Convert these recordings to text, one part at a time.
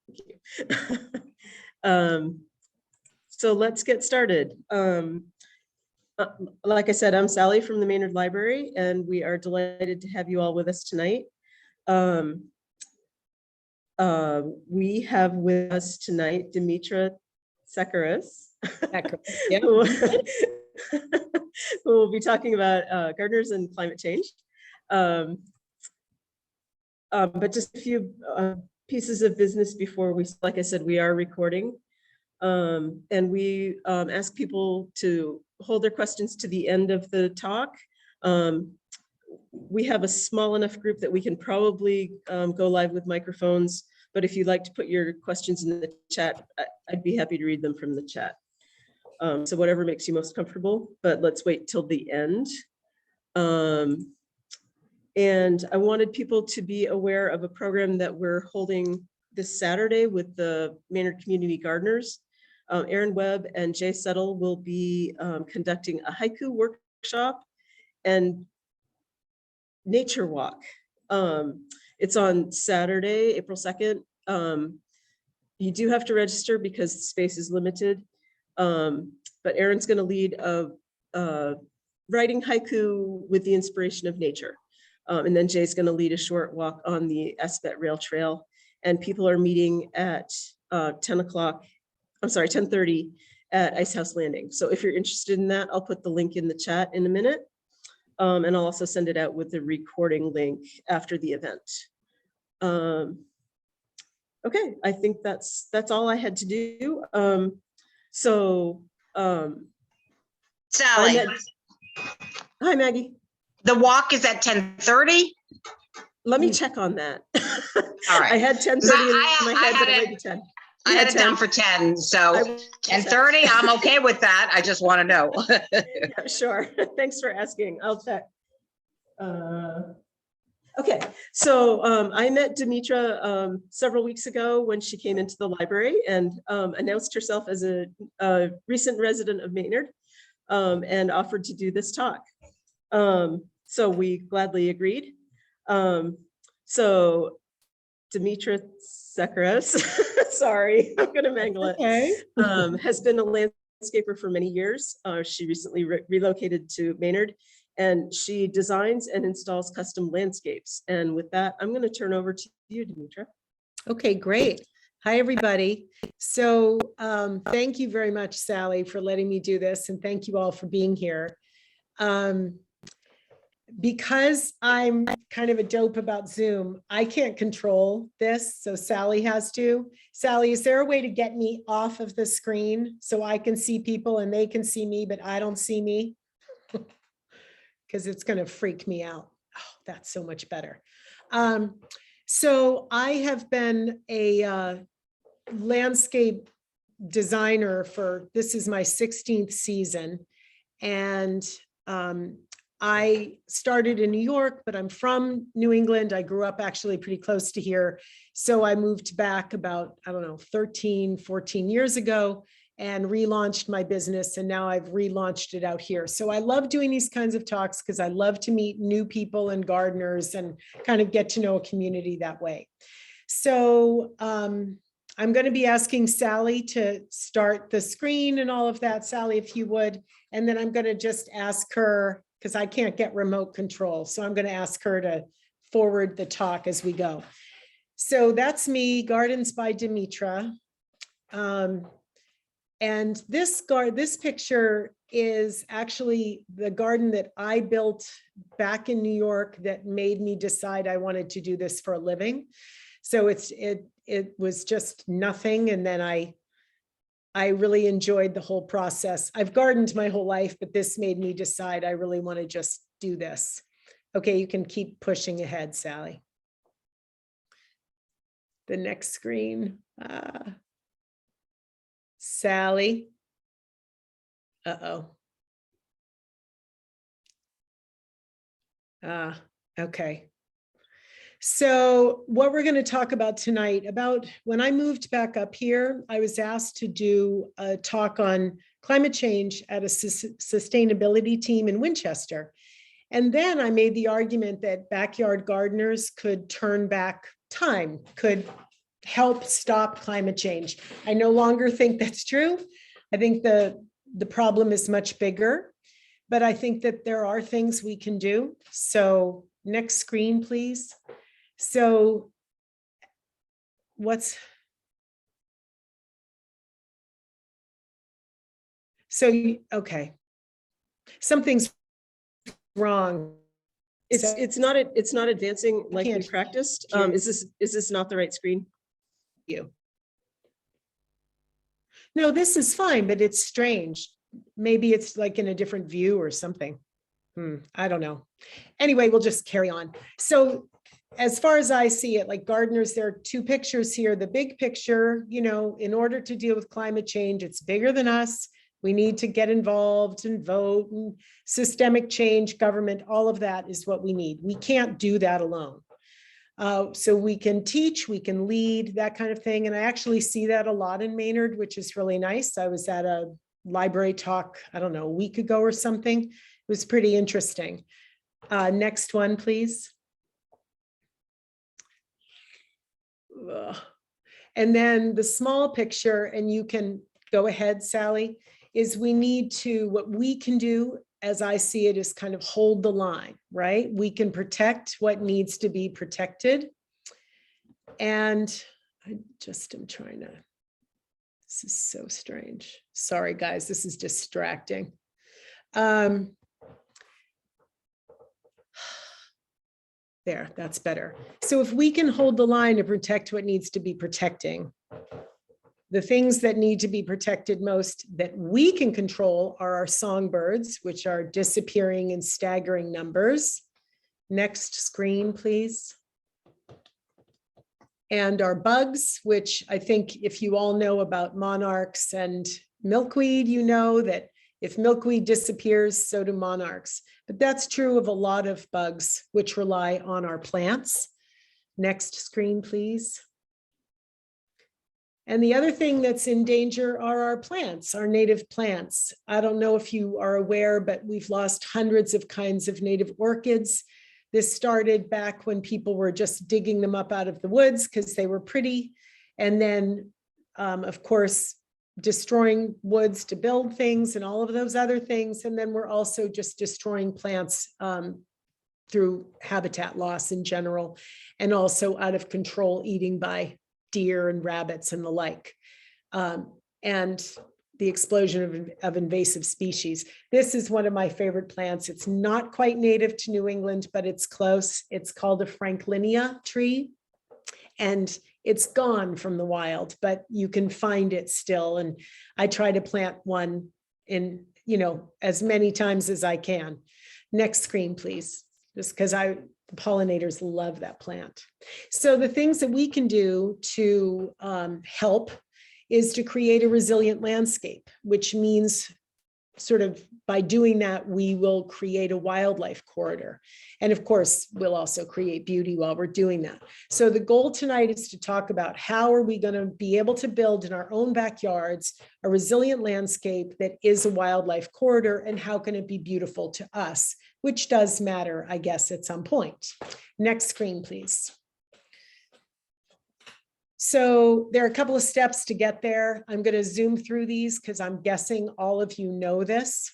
Thank you. So let's get started. Like I said, I'm Sally from the Maynard Library, and we are delighted to have you all with us tonight. We have with us tonight Demetra Tseckares, Yeah. who will be talking about gardeners and climate change. But just a few pieces of business before we, like I said, we are recording. And we ask people to hold their questions to the end of the talk. We have a small enough group that we can probably go live with microphones, but if you'd like to put your questions in the chat, I'd be happy to read them from the chat. So whatever makes you most comfortable, but let's wait till the end. And I wanted people to be aware of a program that we're holding this Saturday with the Maynard Community Gardeners. Aaron Webb and Jay Settle will be conducting a haiku workshop and nature walk. It's on Saturday, April 2nd. You do have to register because the space is limited. But Aaron's going to lead a writing haiku with the inspiration of nature. And then Jay's going to lead a short walk on the Aspen Rail Trail. And people are meeting at 10:30 at Ice House Landing. So if you're interested in that, I'll put the link in the chat in a minute. And I'll also send it out with the recording link after the event. Okay, I think that's all I had to do. Sally, hi, Maggie. the walk is at 10:30? Let me check on that. All right. I had 10:30 in my head, but it might be 10. I had it down for 10, so 10:30, I'm okay with that. I just want to know. Yeah, sure. Thanks for asking. I'll check. Okay, so I met Demetra several weeks ago when she came into the library and announced herself as a recent resident of Maynard and offered to do this talk. So we gladly agreed. So Demetra Tseckares, sorry, I'm gonna mangle it, Okay. Has been a landscaper for many years. She recently relocated to Maynard, and she designs and installs custom landscapes. And with that, I'm gonna turn over to you, Demetra. Okay, great. Hi, everybody. So thank you very much, Sally, for letting me do this. And thank you all for being here. Because I'm kind of a dope about Zoom, I can't control this, so Sally has to. Sally, is there a way to get me off of the screen so I can see people and they can see me, but I don't see me? Because it's going to freak me out. Oh, that's so much better. So I have been a landscape designer for, this is my 16th season. And I started in New York, but I'm from New England. I grew up actually pretty close to here. So I moved back about, 13, 14 years ago and relaunched my business. And now I've relaunched it out here. So I love doing these kinds of talks because I love to meet new people and gardeners and kind of get to know a community that way. So I'm going to be asking Sally to start the screen and all of that. Sally, if you would, and then I'm going to just ask her, because I can't get remote control. So I'm going to ask her to forward the talk as we go. So that's me, Gardens by Demetra. And this picture is actually the garden that I built back in New York that made me decide I wanted to do this for a living. So it was just nothing. And then I really enjoyed the whole process. I've gardened my whole life, but this made me decide I really want to just do this. Okay, you can keep pushing ahead, Sally. The next screen. Sally. Uh-oh. Okay. So what we're going to talk about tonight, about when I moved back up here, I was asked to do a talk on climate change at a sustainability team in Winchester. And then I made the argument that backyard gardeners could turn back time, could help stop climate change. I no longer think that's true. I think the problem is much bigger, but I think that there are things we can do. So next screen, please. So okay. Something's wrong. It's not advancing like we Can't practiced. hear. Is this not the right screen? No, this is fine, but it's strange. Maybe it's like in a different view or something. I don't know. Anyway, we'll just carry on. So as far as I see it, like gardeners, there are two pictures here. The big picture, you know, in order to deal with climate change, it's bigger than us. We need to get involved and vote and systemic change, government, all of that is what we need. We can't do that alone. So we can teach, we can lead, that kind of thing. And I actually see that a lot in Maynard, which is really nice. I was at a library talk, I don't know, a week ago or something. It was pretty interesting. Next one, please. And then the small picture, and you can go ahead, Sally, is we need to, what we can do, as I see it, is kind of hold the line, right? We can protect what needs to be protected. And I just am trying to, this is so strange. Sorry, guys, this is distracting. There, that's better. So if we can hold the line to protect what needs to be protecting, the things that need to be protected most that we can control are our songbirds, which are disappearing in staggering numbers. Next screen, please. And our bugs, which I think if you all know about monarchs and milkweed, you know that if milkweed disappears, so do monarchs. But that's true of a lot of bugs which rely on our plants. Next screen, please. And the other thing that's in danger are our plants, our native plants. I don't know if you are aware, but we've lost hundreds of kinds of native orchids. This started back when people were just digging them up out of the woods because they were pretty. And then, of course, destroying woods to build things and all of those other things. And then we're also just destroying plants through habitat loss in general, and also out of control eating by deer and rabbits and the like, and the explosion of invasive species. This is one of my favorite plants. It's not quite native to New England, but it's close. It's called a Linea tree, and it's gone from the wild, but you can find it still. And I try to plant one in, you know, as many times as I can. Next screen, please, just because the pollinators love that plant. So the things that we can do to help is to create a resilient landscape, which means sort of by doing that, we will create a wildlife corridor. And of course, we'll also create beauty while we're doing that. So the goal tonight is to talk about how are we going to be able to build in our own backyards a resilient landscape that is a wildlife corridor, and how can it be beautiful to us, which does matter, I guess, at some point. Next screen, please. So there are a couple of steps to get there. I'm going to zoom through these because I'm guessing all of you know this.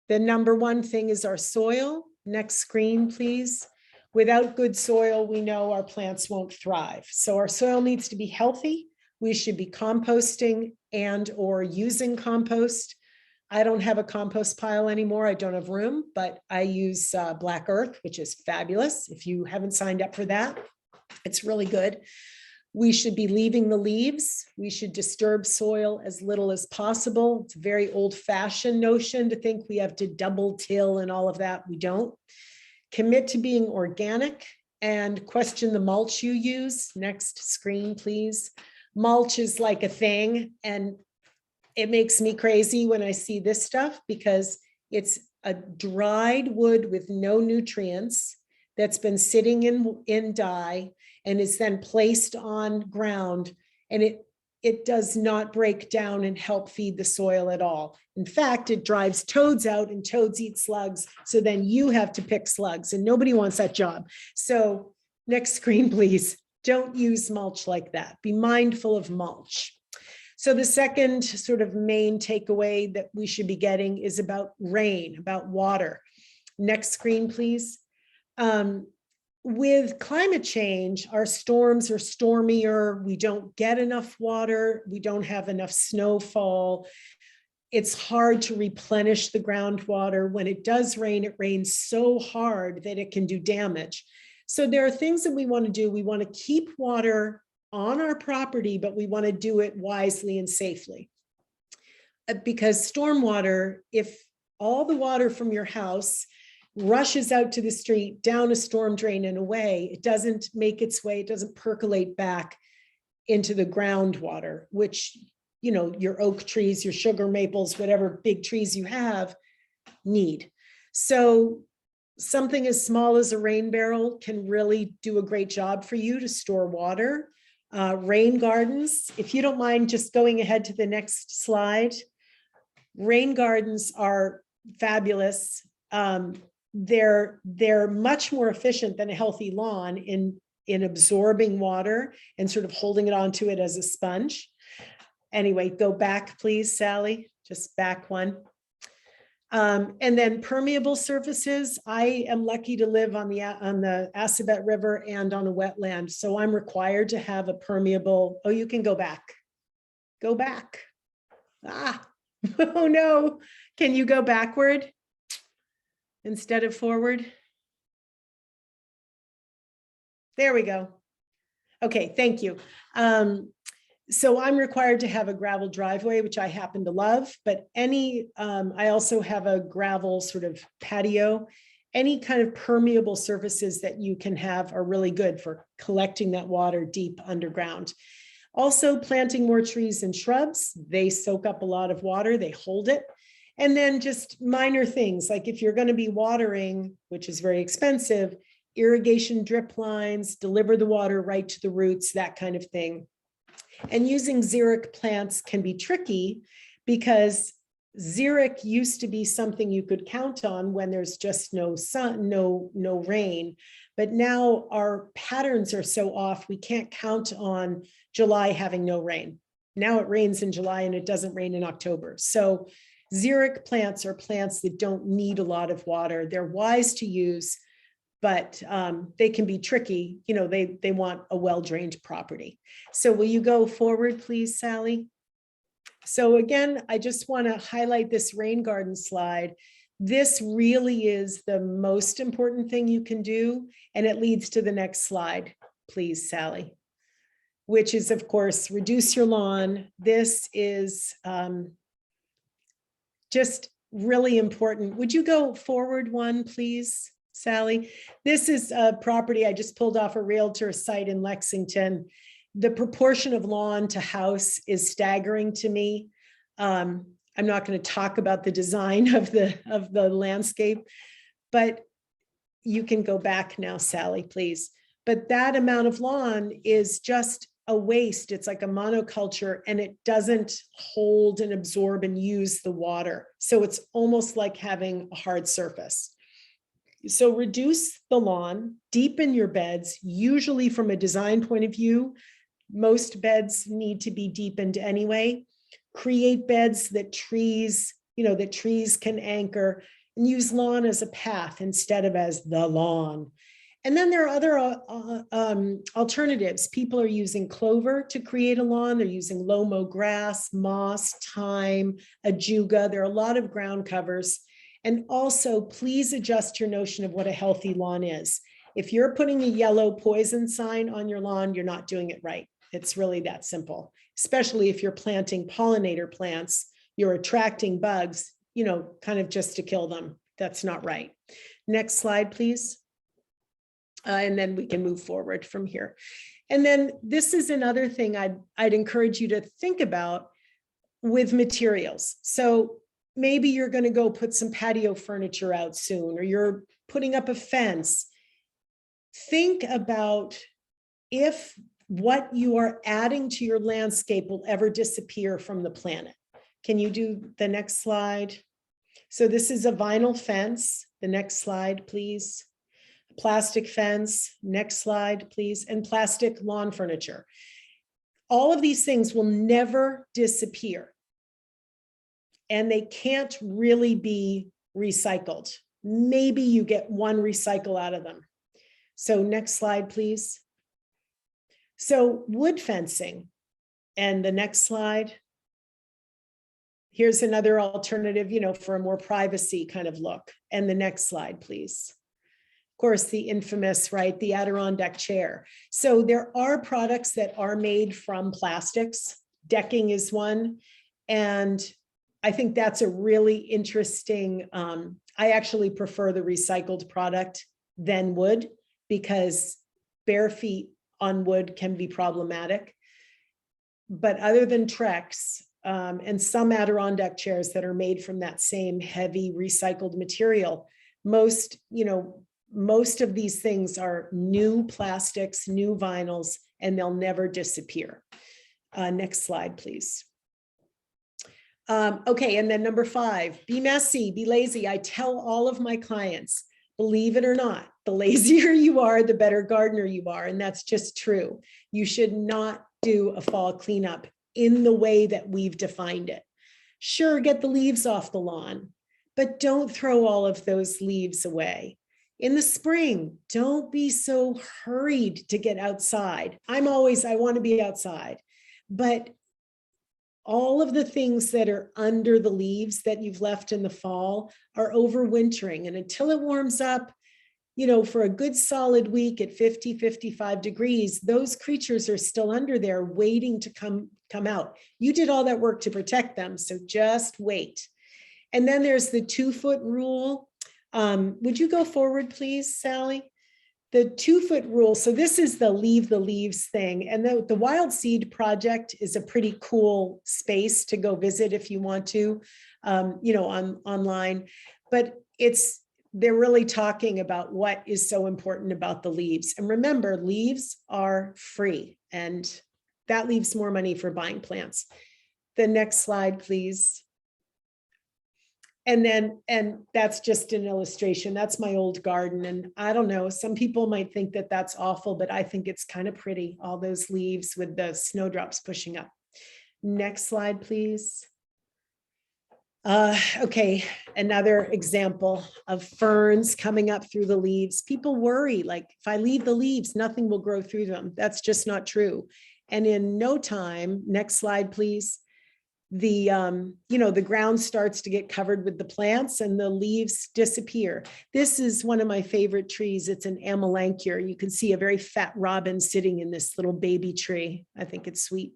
The number one thing is our soil. Next screen, please. Without good soil, we know our plants won't thrive. So our soil needs to be healthy. We should be composting and or using compost. I don't have a compost pile anymore. I don't have room, but I use black earth, which is fabulous. If you haven't signed up for that, it's really good. We should be leaving the leaves. We should disturb soil as little as possible. It's a very old-fashioned notion to think we have to double till and all of that. We don't. Commit to being organic and question the mulch you use. Next screen, please. Mulch is like a thing, and it makes me crazy when I see this stuff because it's a dried wood with no nutrients that's been sitting in dye and is then placed on ground, and it does not break down and help feed the soil at all. In fact, it drives toads out, and toads eat slugs. So then you have to pick slugs, and nobody wants that job. So next screen, please. don't use mulch like that. Be mindful of mulch. So the second sort of main takeaway that we should be getting is about rain, about water. Next screen, please. With climate change, our storms are stormier. We don't get enough water. We don't have enough snowfall. It's hard to replenish the groundwater. When it does rain, it rains so hard that it can do damage. So there are things that we want to do. We want to keep water on our property, but we want to do it wisely and safely. Because stormwater, if all the water from your house rushes out to the street, down a storm drain and away, it doesn't make its way, it doesn't percolate back into the groundwater, which, you know, your oak trees, your sugar maples, whatever big trees you have need. So something as small as a rain barrel can really do a great job for you to store water. Rain gardens, if you don't mind just going ahead to the next slide. Rain gardens are fabulous. They're much more efficient than a healthy lawn in absorbing water and sort of holding it onto it as a sponge. Anyway, go back, please, Sally, just back one. And then permeable surfaces. I am lucky to live on the Assabet River and on a wetland. So I'm required to have a permeable. Oh, you can go back. Go back. Ah, oh no. Can you go backward instead of forward? There we go. Okay, thank you. So I'm required to have a gravel driveway, which I happen to love, but I also have a gravel sort of patio. Any kind of permeable surfaces that you can have are really good for collecting that water deep underground. Also planting more trees and shrubs. They soak up a lot of water, they hold it. And then just minor things, like if you're going to be watering, which is very expensive, irrigation drip lines, deliver the water right to the roots, that kind of thing. And using xeric plants can be tricky because xeric used to be something you could count on when there's just no sun, no rain. But now our patterns are so off, we can't count on July having no rain. Now it rains in July and it doesn't rain in October. So xeric plants are plants that don't need a lot of water. They're wise to use, but they can be tricky. You know, they want a well-drained property. So will you go forward, please, Sally? So again, I just want to highlight this rain garden slide. This really is the most important thing you can do. And it leads to the next slide, please, Sally, which is, of course, reduce your lawn. This is just really important. Would you go forward one, please, Sally? This is a property I just pulled off a realtor site in Lexington. The proportion of lawn to house is staggering to me. I'm not going to talk about the design of the landscape, but you can go back now, Sally, please. But that amount of lawn is just a waste. It's like a monoculture and it doesn't hold and absorb and use the water. So it's almost like having a hard surface. So reduce the lawn, deepen your beds, usually from a design point of view. Most beds need to be deepened anyway. Create beds that trees can anchor, and use lawn as a path instead of as the lawn. And then there are other alternatives. People are using clover to create a lawn. They're using lomo grass, moss, thyme, ajuga. There are a lot of ground covers. And also, please adjust your notion of what a healthy lawn is. If you're putting a yellow poison sign on your lawn, you're not doing it right. It's really that simple, especially if you're planting pollinator plants, you're attracting bugs, you know, kind of just to kill them. That's not right. Next slide, please. And then we can move forward from here. And then this is another thing I'd encourage you to think about with materials. So maybe you're going to go put some patio furniture out soon, or you're putting up a fence. Think about if what you are adding to your landscape will ever disappear from the planet. Can you do the next slide? So this is a vinyl fence. The next slide, please. plastic fence, next slide, please, and plastic lawn furniture. All of these things will never disappear. And they can't really be recycled. Maybe you get one recycle out of them. So next slide, please. So wood fencing, and the next slide. Here's another alternative, you know, for a more privacy kind of look. And the next slide, please. Of course, the infamous, right, the Adirondack chair. So there are products that are made from plastics. Decking is one. And I think that's a really interesting, I actually prefer the recycled product than wood, because bare feet on wood can be problematic. But other than Trex and some Adirondack chairs that are made from that same heavy recycled material, most of these things are new plastics, new vinyls, and they'll never disappear. Next slide, please. Okay, and then number 5, be messy, be lazy. I tell all of my clients, believe it or not, the lazier you are, the better gardener you are. And that's just true. You should not do a fall cleanup in the way that we've defined it. Sure, get the leaves off the lawn, but don't throw all of those leaves away. In the spring, don't be so hurried to get outside. I want to be outside, but all of the things that are under the leaves that you've left in the fall are overwintering. And until it warms up, for a good solid week at 50, 55 degrees, those creatures are still under there waiting to come out. You did all that work to protect them, so just wait. And then there's the 2-foot rule. Would you go forward, please, Sally? The 2-foot rule. So this is the leave the leaves thing. And the Wild Seed Project is a pretty cool space to go visit if you want to, online. But they're really talking about what is so important about the leaves. And remember, leaves are free, and that leaves more money for buying plants. The next slide, please. And that's just an illustration. That's my old garden. And I don't know, some people might think that that's awful, but I think it's kind of pretty, all those leaves with the snowdrops pushing up. Next slide, please. Okay, another example of ferns coming up through the leaves. People worry, like, if I leave the leaves, nothing will grow through them. That's just not true. And in no time, next slide, please. The ground starts to get covered with the plants and the leaves disappear. This is one of my favorite trees. It's an Lankier. You can see a very fat robin sitting in this little baby tree. I think it's sweet.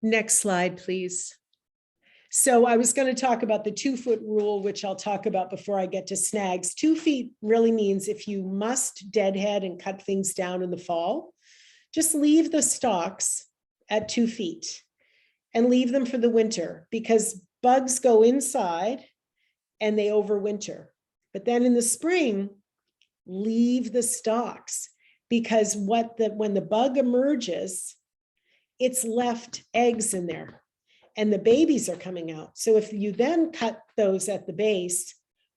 Next slide, please. So I was going to talk about the 2-foot rule, which I'll talk about before I get to snags. 2 feet really means if you must deadhead and cut things down in the fall, just leave the stalks at 2 feet and leave them for the winter, because bugs go inside and they overwinter. But then in the spring, leave the stalks, because when the bug emerges, it's left eggs in there and the babies are coming out. So if you then cut those at the base,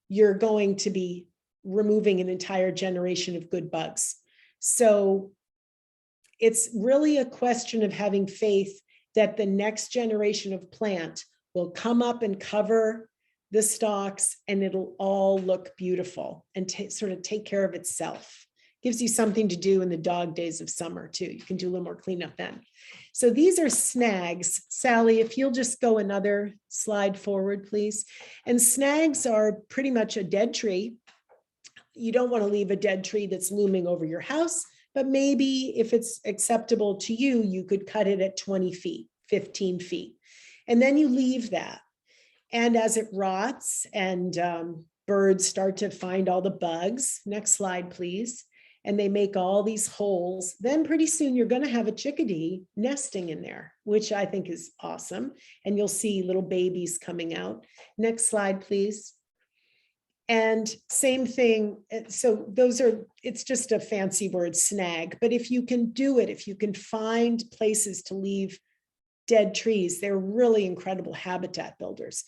you're going to be removing an entire generation of good bugs. So it's really a question of having faith that the next generation of plant will come up and cover the stalks and it'll all look beautiful and sort of take care of itself. Gives you something to do in the dog days of summer too. You can do a little more cleanup then. So these are snags. Sally, if you'll just go another slide forward, please. And snags are pretty much a dead tree. You don't want to leave a dead tree that's looming over your house, but maybe if it's acceptable to you, you could cut it at 20 feet, 15 feet. And then you leave that. And as it rots and birds start to find all the bugs, next slide, please. And they make all these holes, then pretty soon you're going to have a chickadee nesting in there, which I think is awesome. And you'll see little babies coming out. Next slide, please. And same thing. So it's just a fancy word, snag. But if you can do it, if you can find places to leave dead trees, they're really incredible habitat builders.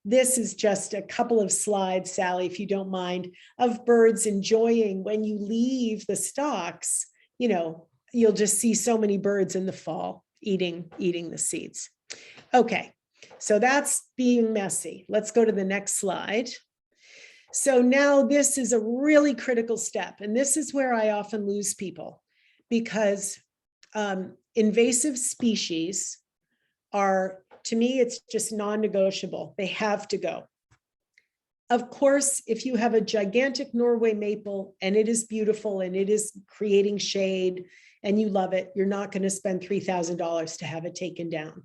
This is just a couple of slides, Sally, if you don't mind, of birds enjoying when you leave the stalks, you know, you'll just see so many birds in the fall eating the seeds. Okay, so that's being messy. Let's go to the next slide. So now this is a really critical step, and this is where I often lose people, because invasive species are, to me, it's just non-negotiable. They have to go. Of course, if you have a gigantic Norway maple and it is beautiful and it is creating shade and you love it, you're not going to spend $3,000 to have it taken down.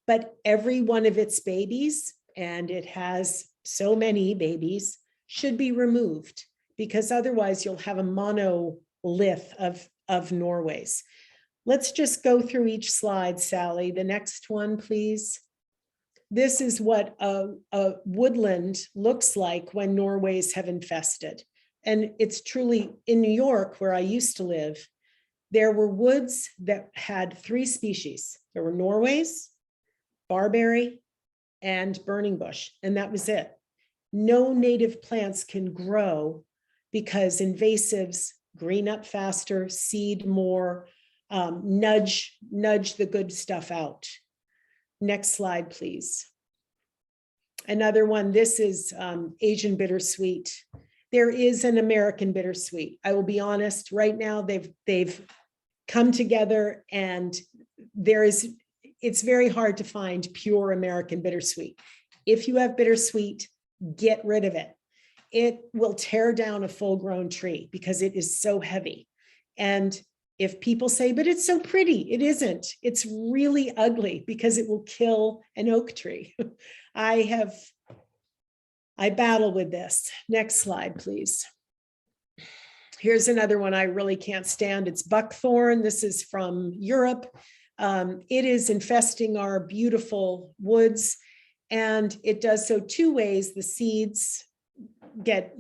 But every one of its babies, and it has so many babies, should be removed, because otherwise you'll have a monolith of Norways. Let's just go through each slide, Sally. The next one, please. This is what a woodland looks like when Norways have infested. And it's truly, in New York, where I used to live, there were woods that had 3 species. There were Norways, Barberry, and burning bush, and that was it. No native plants can grow because invasives green up faster, seed more, nudge the good stuff out. Next slide, please. Another one, this is Asian bittersweet. There is an American bittersweet. I will be honest, right now they've come together, and it's very hard to find pure American bittersweet. If you have bittersweet, get rid of it. It will tear down a full-grown tree because it is so heavy. And if people say, but it's so pretty, it isn't. It's really ugly because it will kill an oak tree. I battle with this. Next slide, please. Here's another one I really can't stand. It's buckthorn. This is from Europe. It is infesting our beautiful woods, and it does so 2 ways. The seeds get,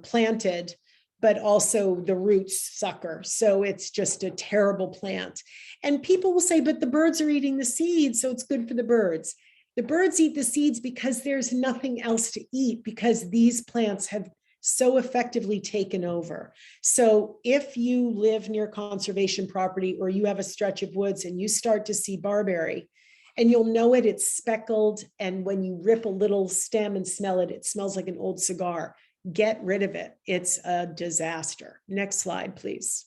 planted, but also the roots sucker. So it's just a terrible plant. And people will say, but the birds are eating the seeds, so it's good for the birds. The birds eat the seeds because there's nothing else to eat, because these plants have so effectively taken over. So if you live near conservation property, or you have a stretch of woods and you start to see barberry, and you'll know it, it's speckled, and when you rip a little stem and smell it, it smells like an old cigar. Get rid of it. It's a disaster. Next slide, please.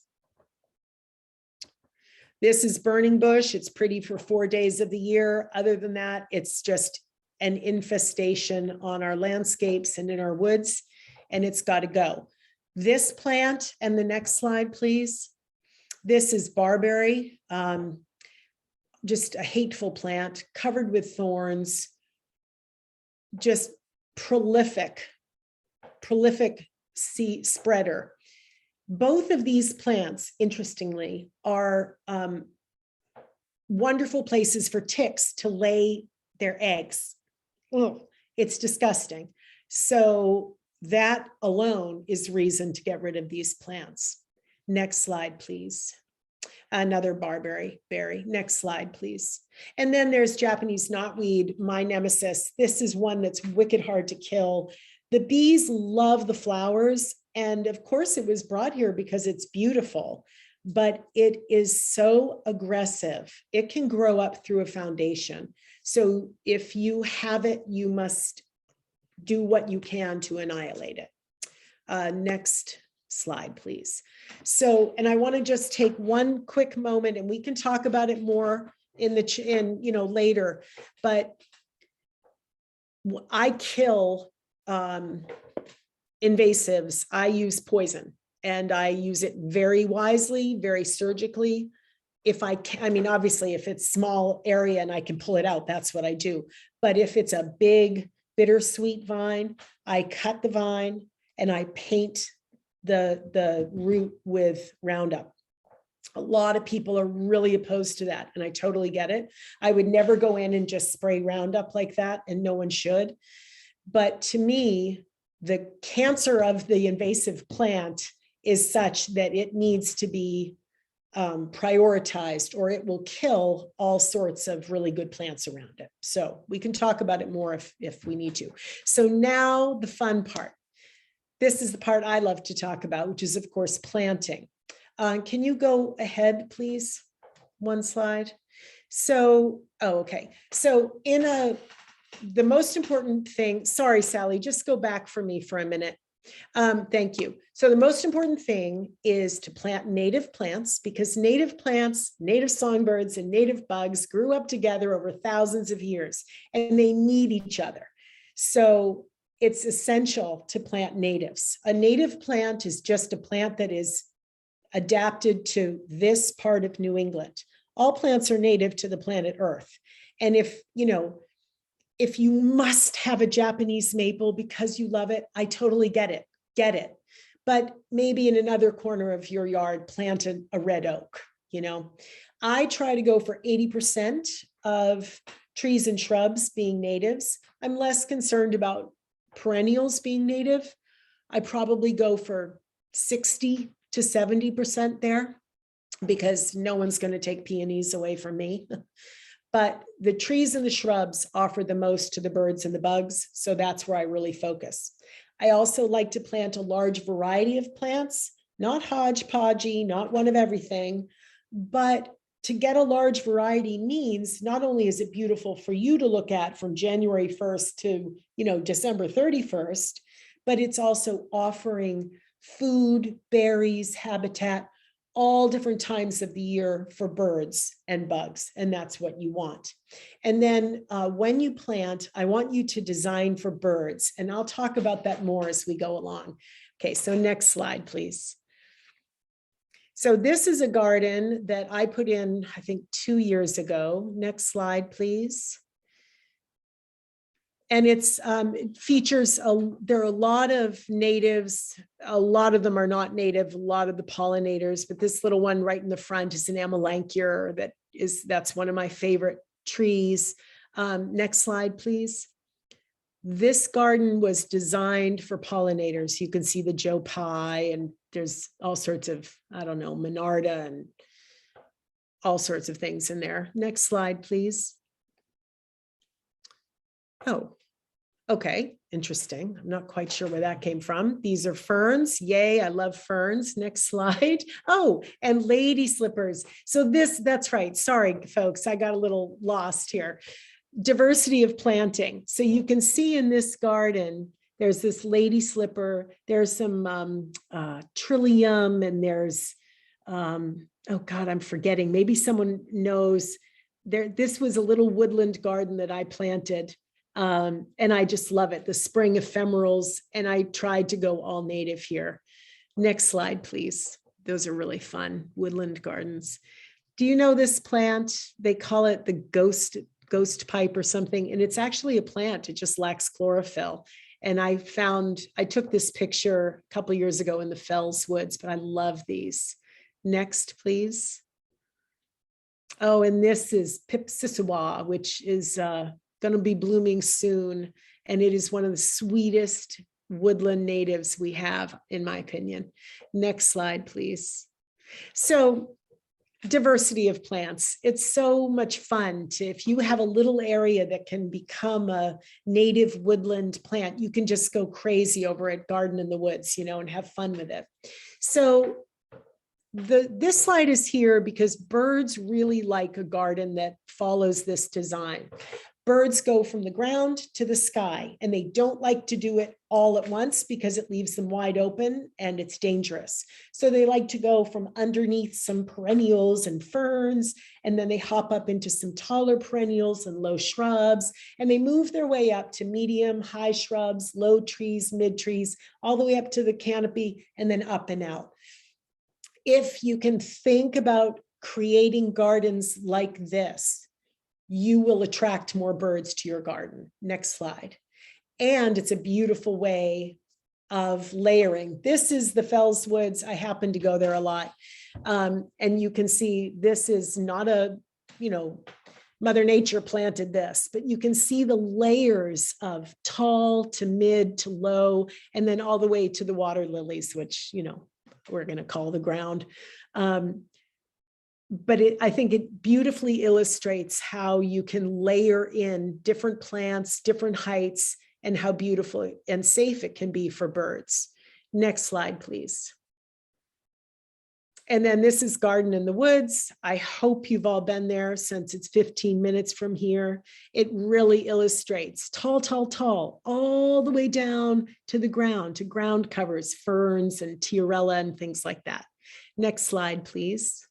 This is burning bush. It's pretty for 4 days of the year. Other than that, it's just an infestation on our landscapes and in our woods, and it's got to go. This plant, and the next slide, please. This is barberry. Just a hateful plant covered with thorns, just prolific seed spreader. Both of these plants, interestingly, are wonderful places for ticks to lay their eggs. Oh, it's disgusting. So that alone is reason to get rid of these plants. Next slide, please. Another barberry berry. Next slide, please. And then there's Japanese knotweed, my nemesis. This is one that's wicked hard to kill. The bees love the flowers. And of course it was brought here because it's beautiful, but it is so aggressive. It can grow up through a foundation. So if you have it, you must do what you can to annihilate it. Next slide, please. So, and I want to just take one quick moment, and we can talk about it more later, but I kill invasives. I use poison, and I use it very wisely, very surgically. If I can, I mean, obviously if it's small area and I can pull it out, that's what I do. But if it's a big bittersweet vine, I cut the vine and I paint the root with Roundup. A lot of people are really opposed to that, and I totally get it. I would never go in and just spray Roundup like that, and no one should. But to me, the cancer of the invasive plant is such that it needs to be prioritized, or it will kill all sorts of really good plants around it. So we can talk about it more if we need to. So now the fun part. This is the part I love to talk about, which is of course planting. Can you go ahead, please? One slide. So, oh, okay. So the most important thing, sorry, Sally, just go back for me for a minute. Thank you. So the most important thing is to plant native plants, because native plants, native songbirds, and native bugs grew up together over thousands of years, and they need each other. So it's essential to plant natives. A native plant is just a plant that is adapted to this part of New England. All plants are native to the planet Earth. And if you must have a Japanese maple because you love it, I totally get it. But maybe in another corner of your yard, plant a red oak. I try to go for 80% of trees and shrubs being natives. I'm less concerned about perennials being native. I probably go for 60 to 70% there, because no one's going to take peonies away from me. But the trees and the shrubs offer the most to the birds and the bugs, so that's where I really focus. I also like to plant a large variety of plants, not hodgepodgey, not one of everything, but to get a large variety means not only is it beautiful for you to look at from January 1st to December 31st, but it's also offering food, berries, habitat, all different times of the year for birds and bugs, and that's what you want. And then when you plant, I want you to design for birds, and I'll talk about that more as we go along. Okay, so next slide, please. So this is a garden that I put in, I think 2 years ago. Next slide, please. And it features, there are a lot of natives, a lot of them are not native, a lot of the pollinators, but this little one right in the front is an Lankier that's one of my favorite trees. Next slide, please. This garden was designed for pollinators. You can see the Joe Pye, and there's all sorts of, I don't know, Maynarda and all sorts of things in there. Next slide, please. Oh, okay, interesting. I'm not quite sure where that came from. These are ferns. Yay, I love ferns. Next slide. Oh, and lady slippers. So that's right. Sorry, folks, I got a little lost here. Diversity of planting. So you can see in this garden, there's this lady slipper, there's some trillium, and there's, oh God, I'm forgetting. Maybe someone knows. This was a little woodland garden that I planted. And I just love it, the spring ephemerals, and I tried to go all native here. Next slide, please. Those are really fun, woodland gardens. Do you know this plant? They call it the ghost pipe or something, and it's actually a plant. It just lacks chlorophyll. And I took this picture a couple of years ago in the Fells Woods, but I love these. Next, please. Oh, and this is Pipsissewa, which is going to be blooming soon. And it is one of the sweetest woodland natives we have, in my opinion. Next slide, please. So diversity of plants. It's so much fun if you have a little area that can become a native woodland plant, you can just go crazy over at Garden in the Woods, and have fun with it. So this slide is here because birds really like a garden that follows this design. Birds go from the ground to the sky, and they don't like to do it all at once because it leaves them wide open and it's dangerous. So they like to go from underneath some perennials and ferns, and then they hop up into some taller perennials and low shrubs, and they move their way up to medium, high shrubs, low trees, mid trees, all the way up to the canopy, and then up and out. If you can think about creating gardens like this, you will attract more birds to your garden. Next slide. And it's a beautiful way of layering. This is the Fells Woods. I happen to go there a lot. And you can see this is not Mother Nature planted this, but you can see the layers of tall to mid to low, and then all the way to the water lilies, which, we're going to call the ground. but I think it beautifully illustrates how you can layer in different plants, different heights, and how beautiful and safe it can be for birds. Next slide, please. And then this is Garden in the Woods. I hope you've all been there since it's 15 minutes from here. It really illustrates tall, tall, tall, all the way down to the ground, to ground covers, ferns and tiarella and things like that. Next slide, please.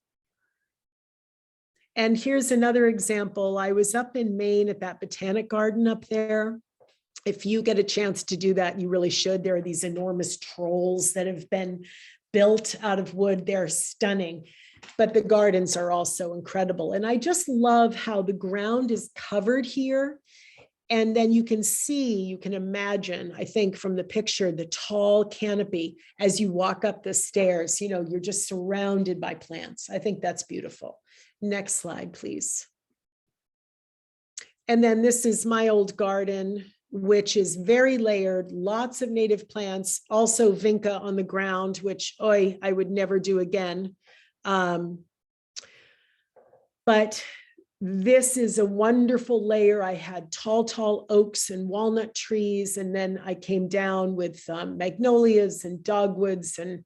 And here's another example. I was up in Maine at that botanic garden up there. If you get a chance to do that, you really should. There are these enormous trolls that have been built out of wood. They're stunning, but the gardens are also incredible. And I just love how the ground is covered here. And then you can see, you can imagine, I think from the picture, the tall canopy as you walk up the stairs, you know, you're just surrounded by plants. I think that's beautiful. Next slide, please. And then this is my old garden, which is very layered, lots of native plants, also vinca on the ground, which I would never do again. But this is a wonderful layer. I had tall, tall oaks and walnut trees, and then I came down with magnolias and dogwoods and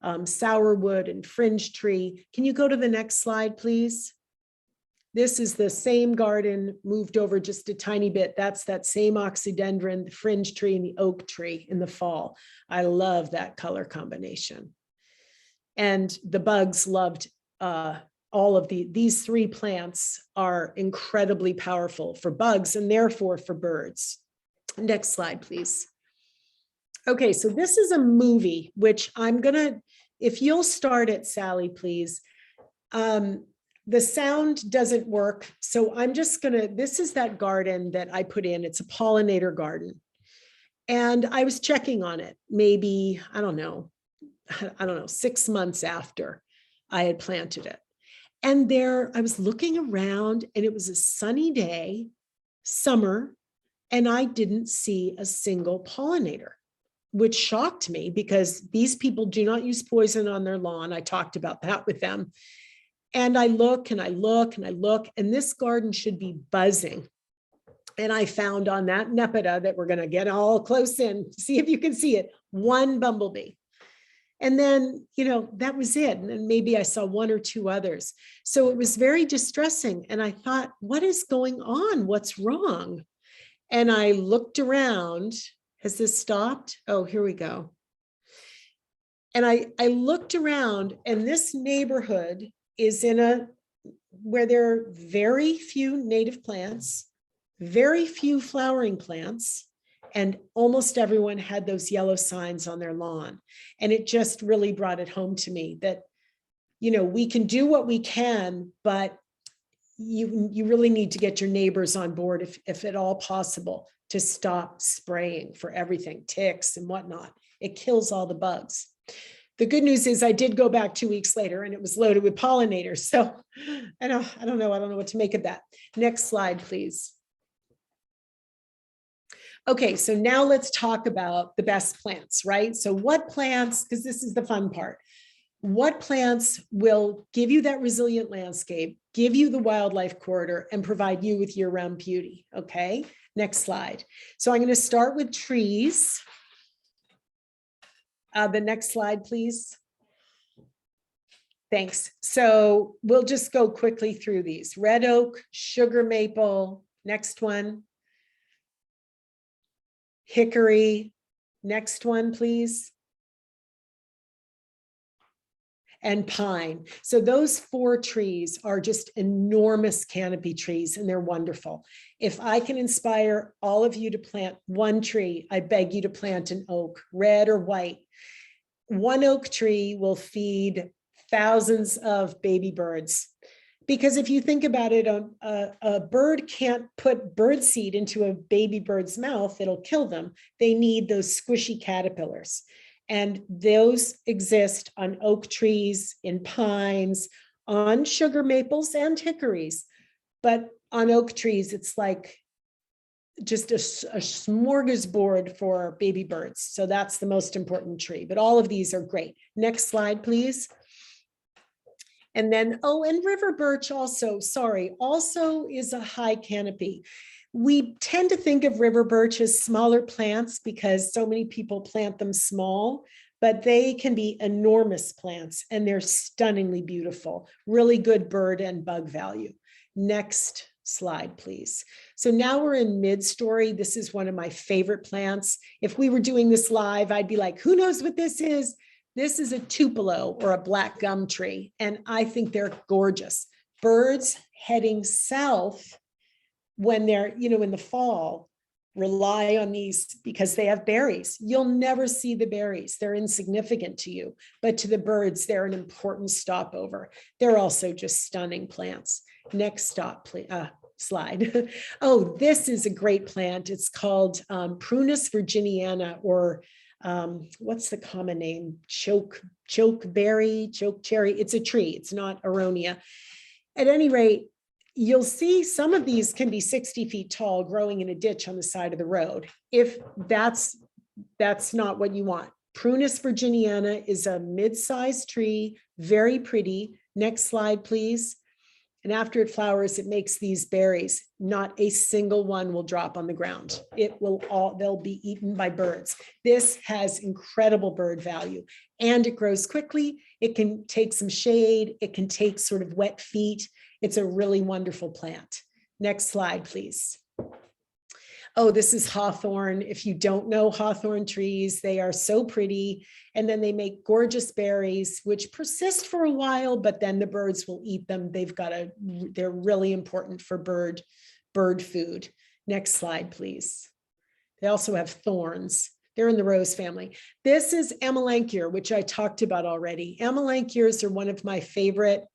sourwood and fringe tree. Can you go to the next slide, please? This is the same garden moved over just a tiny bit. That's that same oxydendron, the fringe tree and the oak tree in the fall. I love that color combination. And the bugs loved all of these three plants are incredibly powerful for bugs and therefore for birds. Next slide, please. Okay, so this is a movie, which I'm gonna, if you'll start it, Sally, please. The sound doesn't work, so I'm just gonna, this is that garden that I put in. It's a pollinator garden. And I was checking on it, maybe, I don't know, 6 months after I had planted it. And there, I was looking around and it was a sunny day, summer, and I didn't see a single pollinator, which shocked me because these people do not use poison on their lawn. I talked about that with them. And I look and I look and I look, and this garden should be buzzing. And I found on that nepeta that we're gonna get all close in, see if you can see it, one bumblebee. And then, you know, that was it. And then maybe I saw one or two others. So it was very distressing. And I thought, what is going on? What's wrong? And I looked around. Has this stopped? Oh, here we go. And I looked around, and this neighborhood is in where there are very few native plants, very few flowering plants, and almost everyone had those yellow signs on their lawn. And it just really brought it home to me that, you know, we can do what we can, but you really need to get your neighbors on board, if at all possible, to stop spraying for everything, ticks and whatnot. It kills all the bugs. The good news is I did go back 2 weeks later and it was loaded with pollinators. So I don't know what to make of that. Next slide, please. Okay, so now let's talk about the best plants, right? So what plants, because this is the fun part, what plants will give you that resilient landscape, give you the wildlife corridor, and provide you with year-round beauty, okay? Next slide. So I'm gonna start with trees. The next slide, please. Thanks. So we'll just go quickly through these. Red oak, sugar maple, next one. Hickory, next one, please. And pine. So those 4 trees are just enormous canopy trees, and they're wonderful. If I can inspire all of you to plant one tree, I beg you to plant an oak, red or white. One oak tree will feed thousands of baby birds. Because if you think about it, a bird can't put bird seed into a baby bird's mouth, it'll kill them. They need those squishy caterpillars. And those exist on oak trees, in pines, on sugar maples and hickories. But on oak trees, it's like just a smorgasbord for baby birds. So that's the most important tree. But all of these are great. Next slide, please. And then, oh, and river birch also, sorry, also is a high canopy. We tend to think of river birch as smaller plants because so many people plant them small, but they can be enormous plants and they're stunningly beautiful, really good bird and bug value. Next slide, please. So now we're in mid-story. This is one of my favorite plants. If we were doing this live, I'd be like, who knows what this is? This is a tupelo or a black gum tree, and I think they're gorgeous. Birds heading south when they're, in the fall, rely on these because they have berries. You'll never see the berries. They're insignificant to you, but to the birds, they're an important stopover. They're also just stunning plants. Next stop, please. Slide. Oh, this is a great plant. It's called Prunus Virginiana, or what's the common name? Chokeberry, chokecherry. It's a tree. It's not Aronia. At any rate, you'll see some of these can be 60 feet tall growing in a ditch on the side of the road. If that's not what you want. Prunus Virginiana is a mid-sized tree, very pretty. Next slide, please. And after it flowers, it makes these berries. Not a single one will drop on the ground. They'll be eaten by birds. This has incredible bird value, and it grows quickly. It can take some shade. It can take sort of wet feet. It's a really wonderful plant. Next slide, please. Oh, this is Hawthorne. If you don't know Hawthorne trees, they are so pretty. And then they make gorgeous berries, which persist for a while, but then the birds will eat them. They're really important for bird food. Next slide, please. They also have thorns. They're in the rose family. This is Lankier, which I talked about already. Lankiers are one of my favorite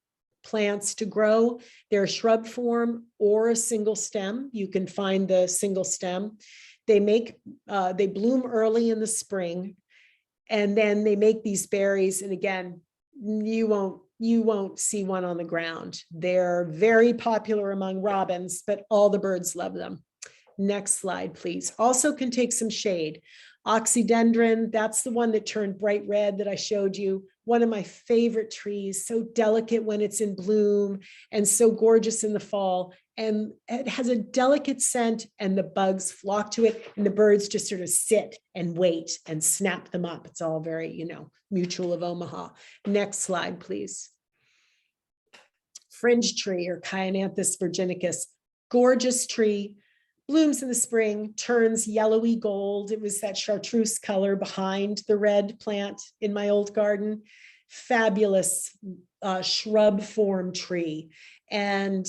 plants to grow. They're a shrub form or a single stem. You can find the single stem. They bloom early in the spring, and then they make these berries. And again, you won't see one on the ground. They're very popular among robins, but all the birds love them. Next slide, please. Also can take some shade. Oxydendron, that's the one that turned bright red that I showed you. One of my favorite trees, so delicate when it's in bloom and so gorgeous in the fall. And it has a delicate scent, and the bugs flock to it, and the birds just sort of sit and wait and snap them up. It's all very, mutual of Omaha. Next slide, please. Fringe tree, or Kyanathus virginicus, gorgeous tree. Blooms in the spring, turns yellowy gold. It was that chartreuse color behind the red plant in my old garden. Fabulous shrub form tree. And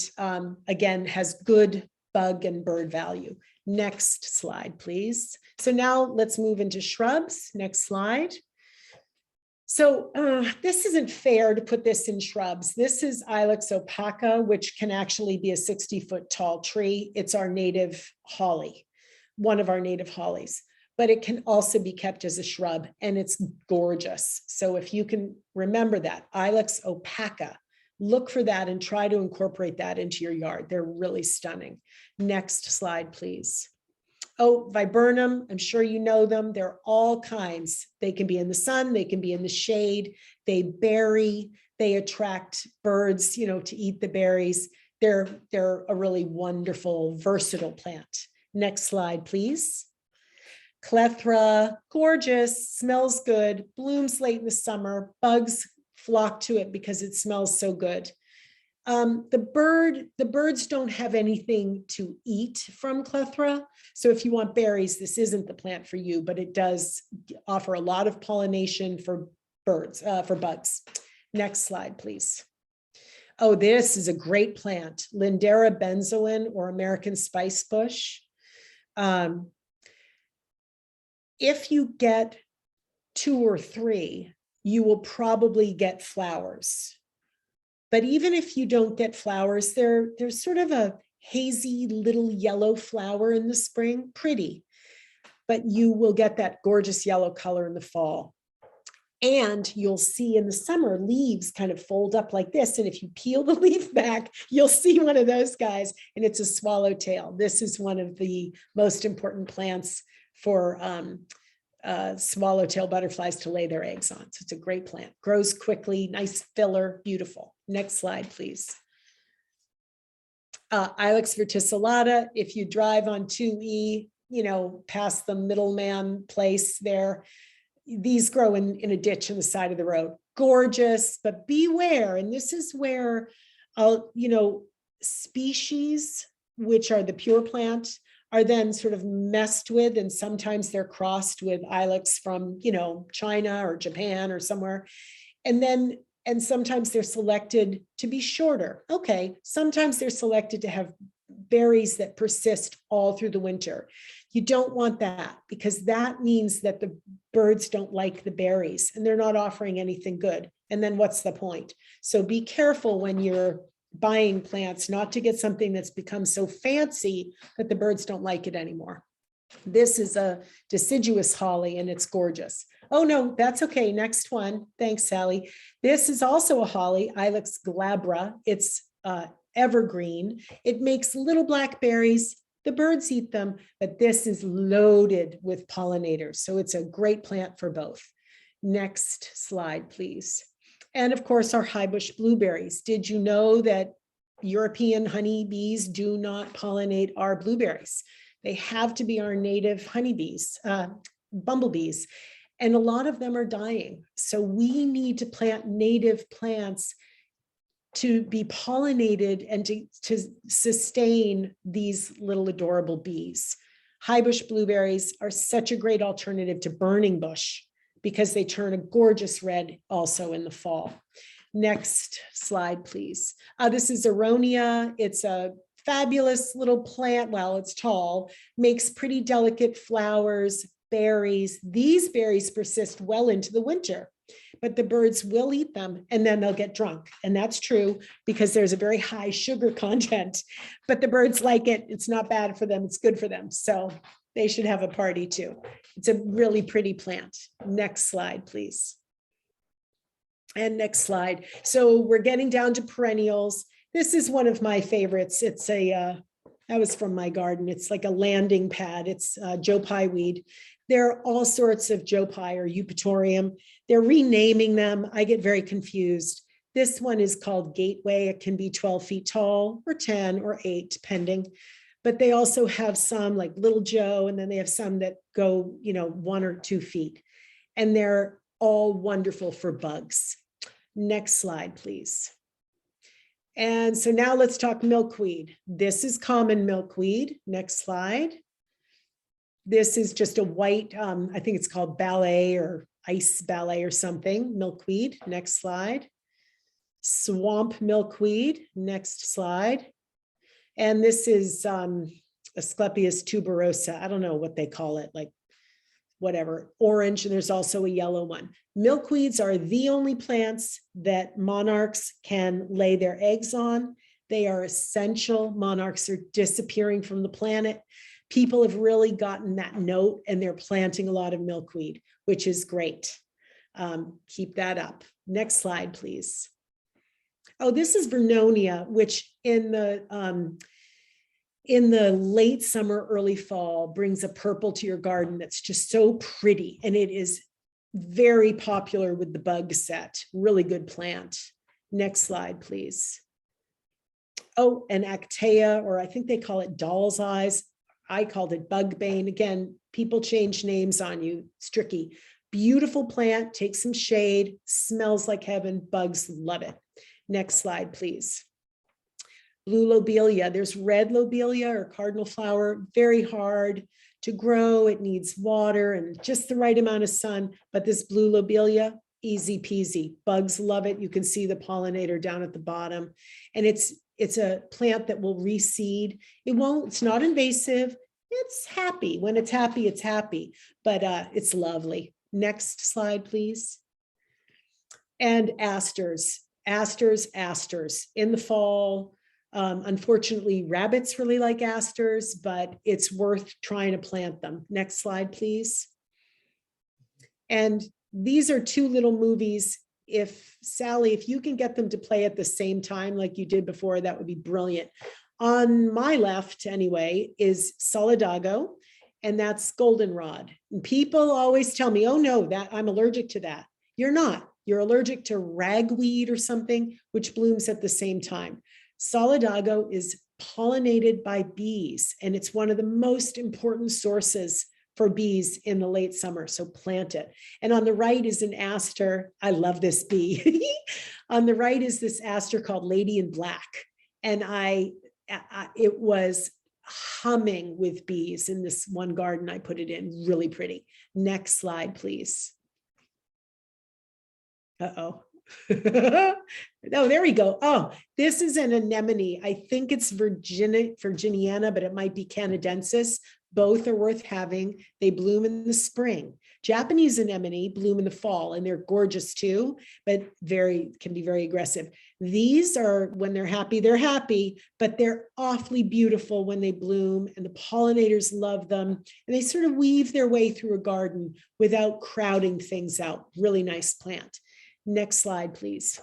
again, has good bug and bird value. Next slide, please. So now let's move into shrubs. Next slide. So this isn't fair to put this in shrubs. This is Ilex Alpaca, which can actually be a 60-foot tall tree. It's our native holly, one of our native hollies, but it can also be kept as a shrub, and it's gorgeous. So if you can remember that, Ilex Alpaca, look for that and try to incorporate that into your yard. They're really stunning. Next slide, please. Oh, Viburnum, I'm sure you know them. They're all kinds. They can be in the sun, they can be in the shade. They berry, they attract birds, to eat the berries. They're a really wonderful, versatile plant. Next slide, please. Clethra, gorgeous, smells good, blooms late in the summer. Bugs flock to it because it smells so good. The birds don't have anything to eat from Clethra. So if you want berries, this isn't the plant for you, but it does offer a lot of pollination for birds, for bugs. Next slide, please. Oh, this is a great plant, Lindera benzoin, or American spice bush. If you get 2 or 3, you will probably get flowers. But even if you don't get flowers, there's sort of a hazy little yellow flower in the spring, pretty, but you will get that gorgeous yellow color in the fall. And you'll see in the summer leaves kind of fold up like this. And if you peel the leaf back, you'll see one of those guys, and it's a swallowtail. This is one of the most important plants for swallowtail butterflies to lay their eggs on. So it's a great plant, grows quickly, nice filler, beautiful. Next slide, please. Ilex verticillata, if you drive on 2E, past the middleman place there, these grow in a ditch in the side of the road. Gorgeous, but beware. And this is where, species, which are the pure plant, are then sort of messed with, and sometimes they're crossed with Ilex from, China or Japan or somewhere. And sometimes they're selected to be shorter. Okay, sometimes they're selected to have berries that persist all through the winter. You don't want that, because that means that the birds don't like the berries and they're not offering anything good. And then what's the point? So be careful when you're buying plants not to get something that's become so fancy that the birds don't like it anymore. This is a deciduous holly and it's gorgeous. Oh no, that's okay. Next one. Thanks, Sally. This is also a holly, Ilex glabra. It's evergreen. It makes little black berries. The birds eat them, but this is loaded with pollinators. So it's a great plant for both. Next slide, please. And of course, our highbush blueberries. Did you know that European honeybees do not pollinate our blueberries? They have to be our native honeybees, bumblebees, and a lot of them are dying. So we need to plant native plants to be pollinated and to sustain these little adorable bees. Highbush blueberries are such a great alternative to burning bush because they turn a gorgeous red also in the fall. Next slide, please. This is Aronia. It's a fabulous little plant. Well, it's tall, makes pretty delicate flowers, berries. These berries persist well into the winter, but the birds will eat them and then they'll get drunk. And that's true because there's a very high sugar content, but the birds like it. It's not bad for them. It's good for them. So they should have a party too. It's a really pretty plant. Next slide, please. And next slide. So we're getting down to perennials. This is one of my favorites. It's that was from my garden. It's like a landing pad. It's Joe Pye weed. There are all sorts of Joe Pye or Eupatorium. They're renaming them. I get very confused. This one is called Gateway. It can be 12 feet tall or 10 or 8, depending. But they also have some like Little Joe, and then they have some that go, 1 or 2 feet. And they're all wonderful for bugs. Next slide, please. And so now let's talk milkweed. This is common milkweed. Next slide. This is just a white, I think it's called ballet or ice ballet or something, milkweed. Next slide. Swamp milkweed. Next slide. And this is Asclepias tuberosa. I don't know what they call it, like whatever, orange, and there's also a yellow one. Milkweeds are the only plants that monarchs can lay their eggs on. They are essential. Monarchs are disappearing from the planet. People have really gotten that note and they're planting a lot of milkweed, which is great. Keep that up. Next slide, please. Oh, this is Vernonia, which in the late summer, early fall brings a purple to your garden that's just so pretty. And it is very popular with the bug set. Really good plant. Next slide, please. Oh, and Actea, or I think they call it doll's eyes. I called it bugbane. Again, people change names on you. It's tricky. Beautiful plant, takes some shade, smells like heaven. Bugs love it. Next slide, please. Blue lobelia. There's red lobelia or cardinal flower, very hard to grow. It needs water and just the right amount of sun. But this blue lobelia, easy peasy. Bugs love it. You can see the pollinator down at the bottom. And it's a plant that will reseed. It's not invasive. It's happy. When it's happy, but it's lovely. Next slide, please. And asters. In the fall. Unfortunately, rabbits really like asters, but it's worth trying to plant them. Next slide, please. And these are 2 little movies. Sally, if you can get them to play at the same time like you did before, that would be brilliant. On my left, anyway, is Solidago, and that's goldenrod. And people always tell me, oh no, that I'm allergic to that. You're not. you're allergic to ragweed or something, which blooms at the same time. Solidago is pollinated by bees, and it's one of the most important sources for bees in the late summer, so plant it. And on the right is an aster. I love this bee. On the right is this aster called Lady in Black, and it was humming with bees in this one garden I put it in. Really pretty. Next slide, please. Uh-oh. Oh, there we go. Oh, this is an anemone. I think it's Virginiana, but it might be Canadensis. Both are worth having. They bloom in the spring. Japanese anemone bloom in the fall, and they're gorgeous too, but can be very aggressive. These are, when they're happy, but they're awfully beautiful when they bloom, and the pollinators love them, and they sort of weave their way through a garden without crowding things out. Really nice plant. Next slide, please.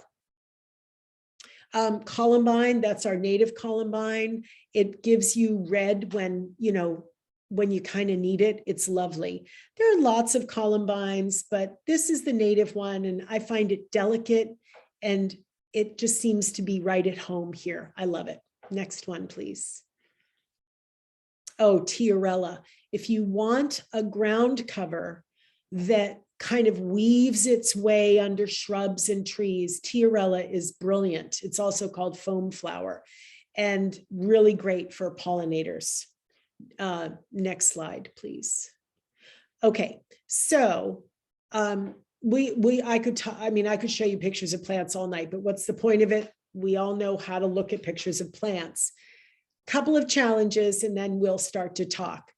Columbine, that's our native columbine. It gives you red when you kind of need it. It's lovely. There are lots of columbines, but this is the native one, and I find it delicate, and it just seems to be right at home here. I love it. Next one, please. Oh, Tiarella. If you want a ground cover that kind of weaves its way under shrubs and trees, Tiarella is brilliant. It's also called foam flower, and really great for pollinators. Next slide, please. Okay, so I could show you pictures of plants all night, but what's the point of it? We all know how to look at pictures of plants. Couple of challenges, and then we'll start to talk.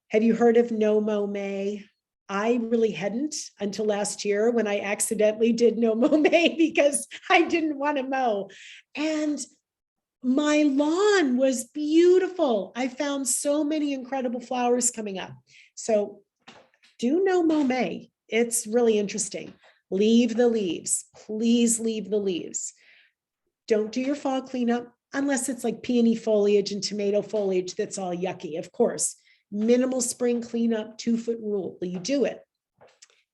Have you heard of No Mow May? I really hadn't until last year when I accidentally did No Mow May because I didn't want to mow. And my lawn was beautiful. I found so many incredible flowers coming up. So do No Mow May. It's really interesting. Leave the leaves. Please leave the leaves. Don't do your fall cleanup unless it's like peony foliage and tomato foliage that's all yucky, of course. Minimal spring cleanup, 2-foot rule. Will you do it?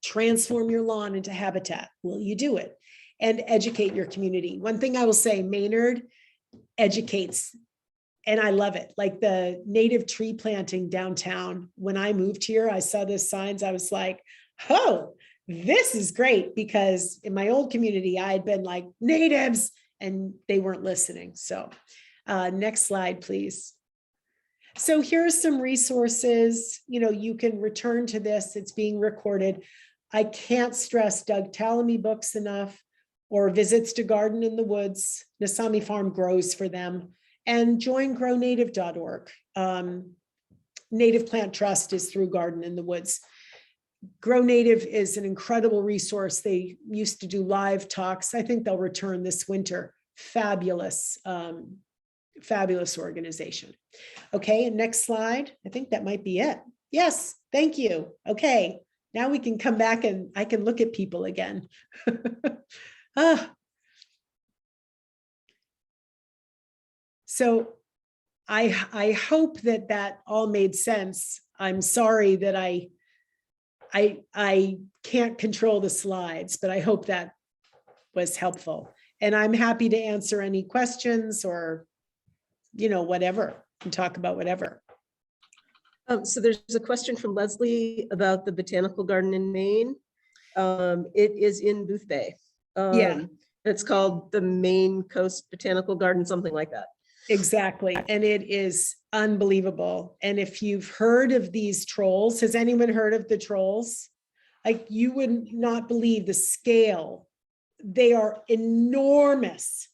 Transform your lawn into habitat. Will you do it? And educate your community. One thing I will say, Maynard educates, and I love it. Like the native tree planting downtown. When I moved here, I saw those signs. I was like, oh, this is great, because in my old community, I had been like natives and they weren't listening. So next slide, please. So here are some resources. You can return to this. It's being recorded. I can't stress Doug Tallamy books enough, or Visits to Garden in the Woods. Nasami Farm grows for them. And join grownative.org. Native Plant Trust is through Garden in the Woods. Grow Native is an incredible resource. They used to do live talks. I think they'll return this winter. Fabulous, fabulous organization. Okay, and next slide. I think that might be it. Yes, thank you. Okay, now we can come back and I can look at people again. So I hope that all made sense. I'm sorry that I can't control the slides, but I hope that was helpful. And I'm happy to answer any questions or, whatever, and talk about whatever. So there's a question from Leslie about the botanical garden in Maine. It is in Booth Bay. Yeah. It's called the Maine Coast Botanical Garden, something like that. Exactly. And it is unbelievable. And if you've heard of these trolls, has anyone heard of the trolls? Like, you would not believe the scale. They are enormous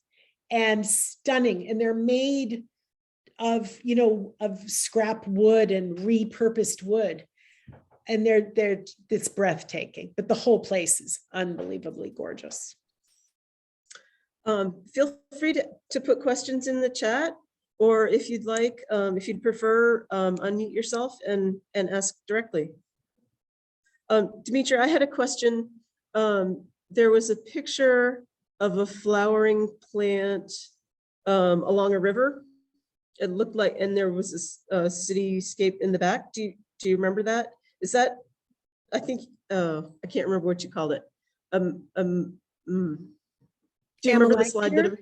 and stunning. And they're made of, of scrap wood and repurposed wood. And it's breathtaking, but the whole place is unbelievably gorgeous. Feel free to put questions in the chat, or if you'd like, if you'd prefer, unmute yourself and ask directly. Demetra, I had a question. There was a picture of a flowering plant along a river. It looked like, and there was a cityscape in the back. Do you remember that? Is that, I think, I can't remember what you called it. Do you remember the slide that?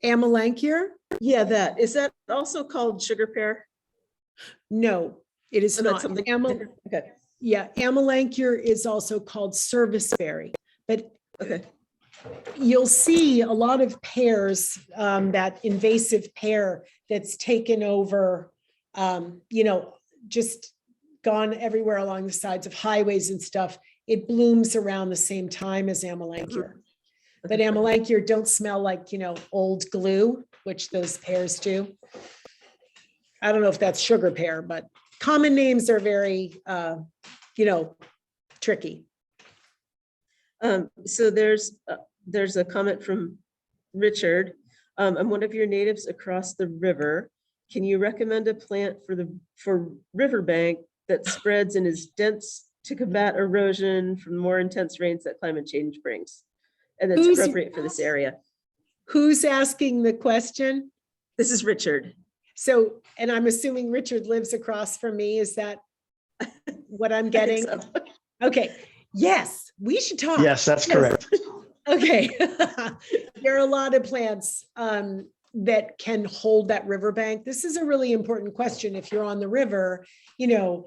Lankier? Yeah, that. Is that also called sugar pear? No, it is Oh, not. that's something Amyl- different? Okay, yeah, Lankier is also called serviceberry, but okay. you'll see a lot of pears, that invasive pear that's taken over, just gone everywhere along the sides of highways and stuff. It blooms around the same time as Amelanchier. But Amelanchier don't smell like, old glue, which those pears do. I don't know if that's sugar pear, but common names are very, tricky. So there's a comment from Richard. I'm one of your natives across the river. Can you recommend a plant for riverbank that spreads and is dense to combat erosion from more intense rains that climate change brings? And that's appropriate for this area. Who's asking the question? This is Richard. So, and I'm assuming Richard lives across from me. Is that what I'm getting? So. Okay. Yes, we should talk. Yes, that's correct. Okay. There are a lot of plants that can hold that riverbank. This is a really important question. If you're on the river, you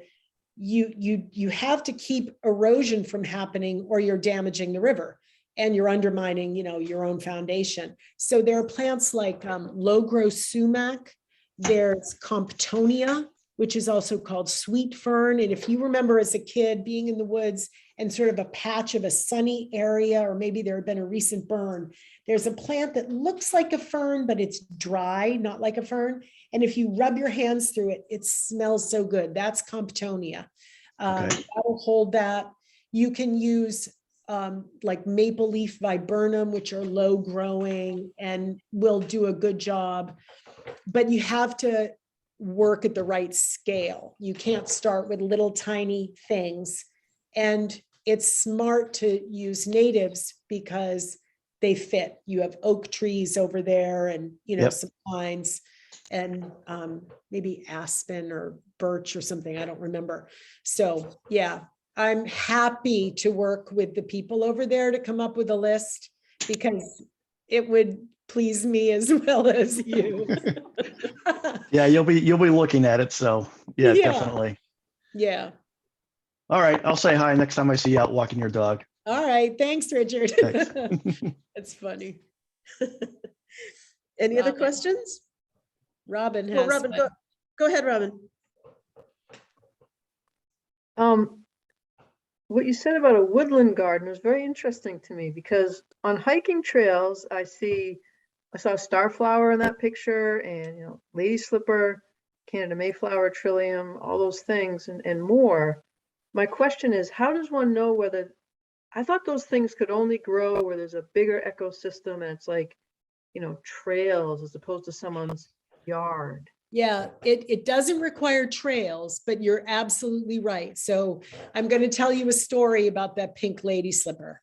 have to keep erosion from happening, or you're damaging the river and you're undermining, your own foundation. So there are plants like low growth sumac. There's Comptonia, which is also called sweet fern. And if you remember as a kid being in the woods and sort of a patch of a sunny area, or maybe there had been a recent burn, there's a plant that looks like a fern, but it's dry, not like a fern. And if you rub your hands through it, it smells so good. That's Comptonia. That'll hold that. You can use like maple leaf viburnum, which are low growing and will do a good job. But you have to work at the right scale. You can't start with little tiny things. And it's smart to use natives because they fit. You have oak trees over there and, some pines and maybe aspen or birch or something. I don't remember. So yeah, I'm happy to work with the people over there to come up with a list, because it would please me as well as you. Yeah, you'll be looking at it. So yeah, definitely. Yeah. All right. I'll say hi next time I see you out walking your dog. All right. Thanks, Richard. Thanks. That's funny. Any other questions? Robin has. Well, Robin, go ahead, Robin. What you said about a woodland garden was very interesting to me, because on hiking trails, I saw starflower in that picture, and lady slipper, Canada Mayflower, trillium, all those things and more. My question is, how does one know whether, I thought those things could only grow where there's a bigger ecosystem and it's like, trails as opposed to someone's yard. Yeah, it doesn't require trails, but you're absolutely right. So I'm going to tell you a story about that pink lady slipper.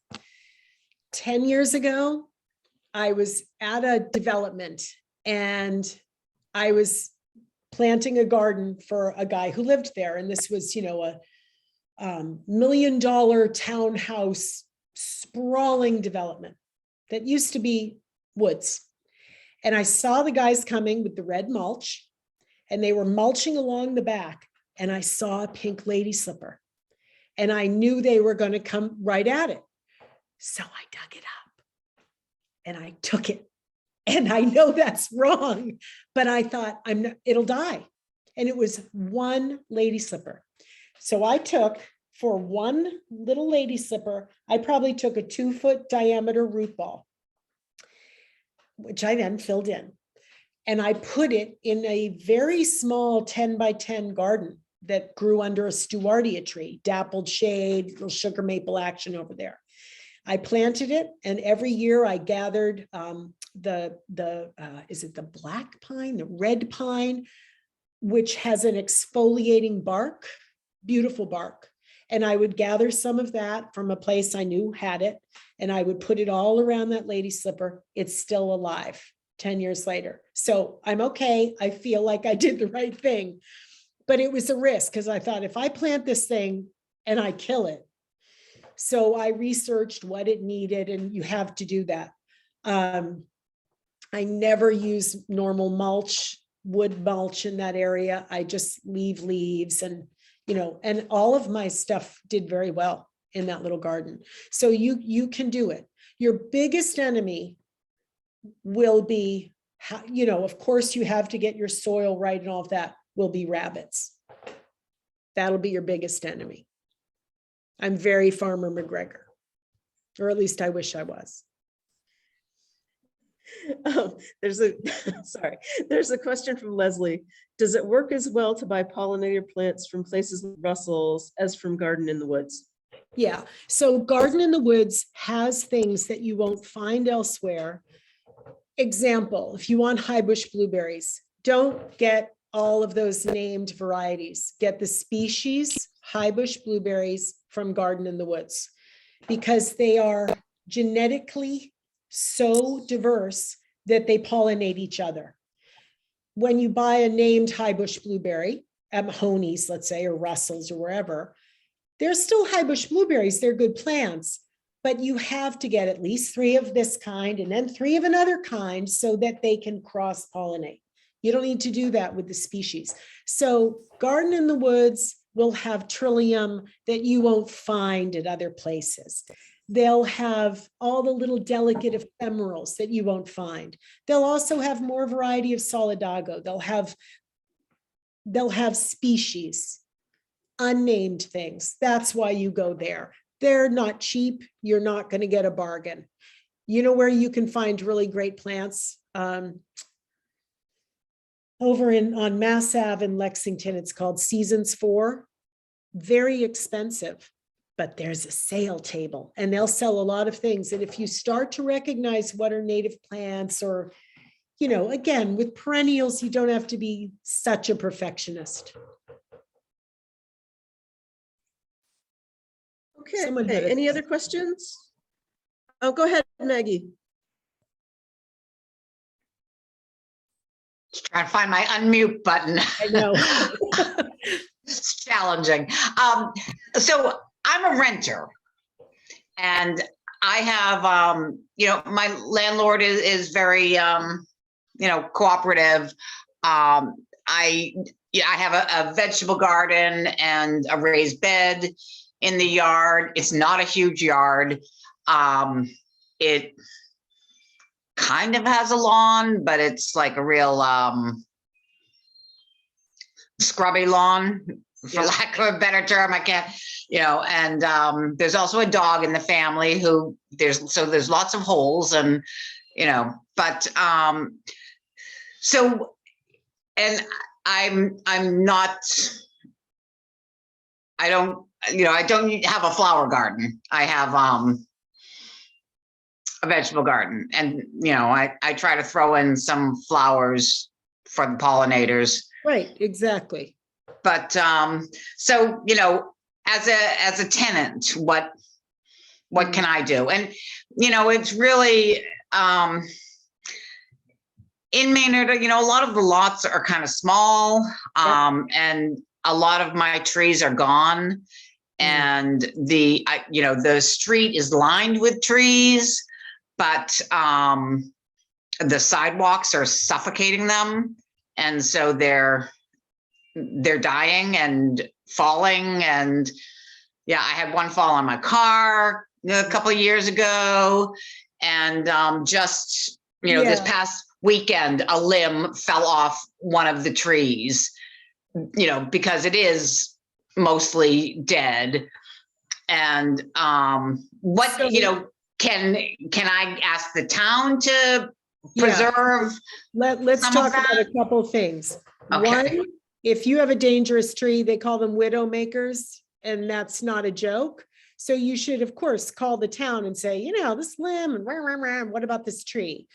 10 years ago, I was at a development and I was planting a garden for a guy who lived there. And this was, a $1 million townhouse sprawling development that used to be woods. And I saw the guys coming with the red mulch, and they were mulching along the back, and I saw a pink lady slipper, and I knew they were going to come right at it. So I dug it up and I took it. And I know that's wrong, but I thought it'll die. And it was one lady slipper. So I took, for one little lady slipper, I probably took a 2-foot diameter root ball, which I then filled in. And I put it in a very small 10 by 10 garden that grew under a Stewartia tree, dappled shade, little sugar maple action over there. I planted it, and every year I gathered is it the black pine, the red pine, which has an exfoliating bark, beautiful bark. And I would gather some of that from a place I knew had it, and I would put it all around that lady slipper. It's still alive 10 years later. So I'm okay. I feel like I did the right thing, but it was a risk, because I thought if I plant this thing and I kill it, So I researched what it needed, and you have to do that. I never use normal mulch, wood mulch in that area. I just leave leaves and, and all of my stuff did very well in that little garden. So you can do it. Your biggest enemy will be, of course you have to get your soil right and all of that, will be rabbits. That'll be your biggest enemy. I'm very Farmer McGregor, or at least I wish I was. There's a question from Leslie. Does it work as well to buy pollinator plants from places like Russell's as from Garden in the Woods? Yeah, so Garden in the Woods has things that you won't find elsewhere. Example, if you want high bush blueberries, don't get all of those named varieties. Get the species high bush blueberries from Garden in the Woods, because they are genetically so diverse that they pollinate each other. When you buy a named high bush blueberry at Mahoney's, let's say, or Russell's or wherever, they're still high bush blueberries. They're good plants, but you have to get at least 3 of this kind and then 3 of another kind so that they can cross pollinate. You don't need to do that with the species. So Garden in the Woods will have trillium that you won't find at other places. They'll have all the little delicate ephemerals that you won't find. They'll also have more variety of Solidago. They'll have species, unnamed things. That's why you go there. They're not cheap. You're not going to get a bargain. You know where you can find really great plants? Over on Mass Ave in Lexington, it's called Seasons 4. Very expensive, but there's a sale table and they'll sell a lot of things. And if you start to recognize what are native plants, or, again, with perennials, you don't have to be such a perfectionist. Okay, any other questions? Oh, go ahead, Maggie. Just trying to find my unmute button. I know. It's challenging. So I'm a renter, and I have, my landlord is very, cooperative. I have a vegetable garden and a raised bed in the yard. It's not a huge yard. It kind of has a lawn, but it's like a real scrubby lawn, for lack of a better term. I can't, and there's also a dog in the family who there's lots of holes, and but so, and I'm not, I don't have a flower garden. I have a vegetable garden, and I try to throw in some flowers for the pollinators. Right, exactly. But so as a tenant, what can I do? And it's really in Maynard, a lot of the lots are kind of small, and a lot of my trees are gone, and the street is lined with trees, but the sidewalks are suffocating them, and so they're dying and falling. And I had one fall on my car a couple of years ago, and just this past weekend a limb fell off one of the trees, because it is mostly dead. And can I ask the town to preserve? Let's talk about a couple of things. Okay. One, if you have a dangerous tree, they call them widow makers, and that's not a joke. So you should, of course, call the town and say, this limb, and what about this tree?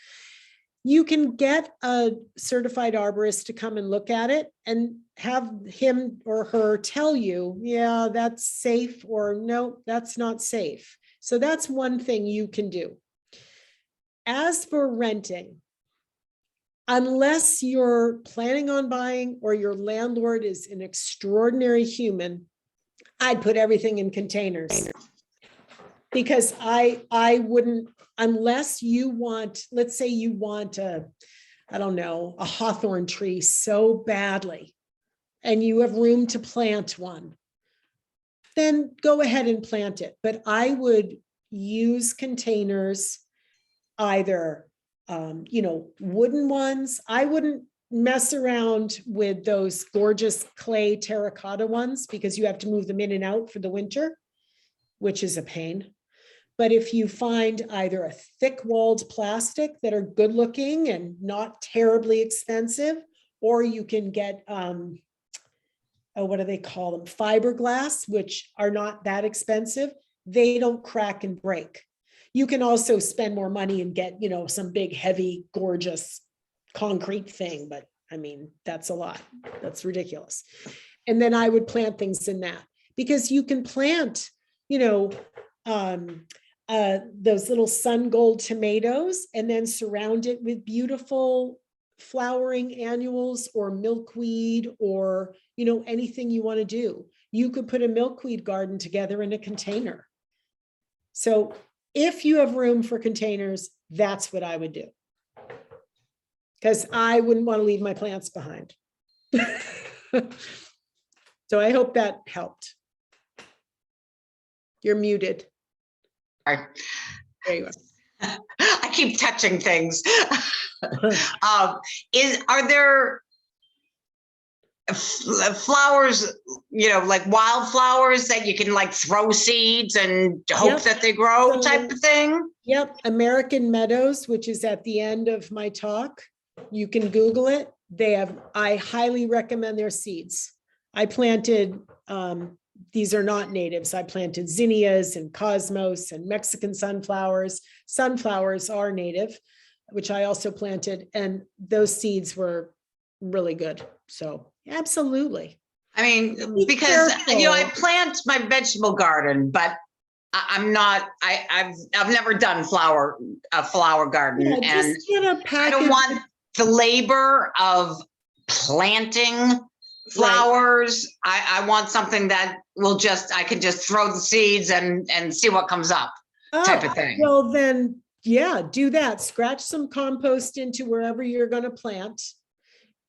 You can get a certified arborist to come and look at it and have him or her tell you, yeah, that's safe, or no, that's not safe. So that's one thing you can do. As for renting, unless you're planning on buying or your landlord is an extraordinary human, I'd put everything in containers. Because I wouldn't, unless you want, let's say you want I don't know, a hawthorn tree so badly, and you have room to plant one, then go ahead and plant it. But I would use containers, either, wooden ones. I wouldn't mess around with those gorgeous clay terracotta ones because you have to move them in and out for the winter, which is a pain. But if you find either a thick walled plastic that are good looking and not terribly expensive, or you can get, what do they call them? Fiberglass, which are not that expensive. They don't crack and break. You can also spend more money and get, some big, heavy, gorgeous concrete thing. But I mean, that's a lot. That's ridiculous. And then I would plant things in that, because you can plant, those little sun gold tomatoes and then surround it with beautiful flowering annuals or milkweed or, anything you want to do. You could put a milkweed garden together in a container. So if you have room for containers, that's what I would do. Because I wouldn't want to leave my plants behind. So I hope that helped. You're muted. Sorry. There you are. I keep touching things. Are there flowers, like wildflowers that you can like throw seeds and hope that they grow type of thing? Yep. American Meadows, which is at the end of my talk. You can Google it. I highly recommend their seeds. I planted, these are not natives. I planted zinnias and cosmos and Mexican sunflowers. Sunflowers are native, which I also planted, and those seeds were really good. So absolutely. I mean, because I plant my vegetable garden, but I'm not. I've never done a flower garden, and I don't want the labor of planting flowers. Right. I want something that I can just throw the seeds and see what comes up, type of thing. Well, then, yeah, do that. Scratch some compost into wherever you're going to plant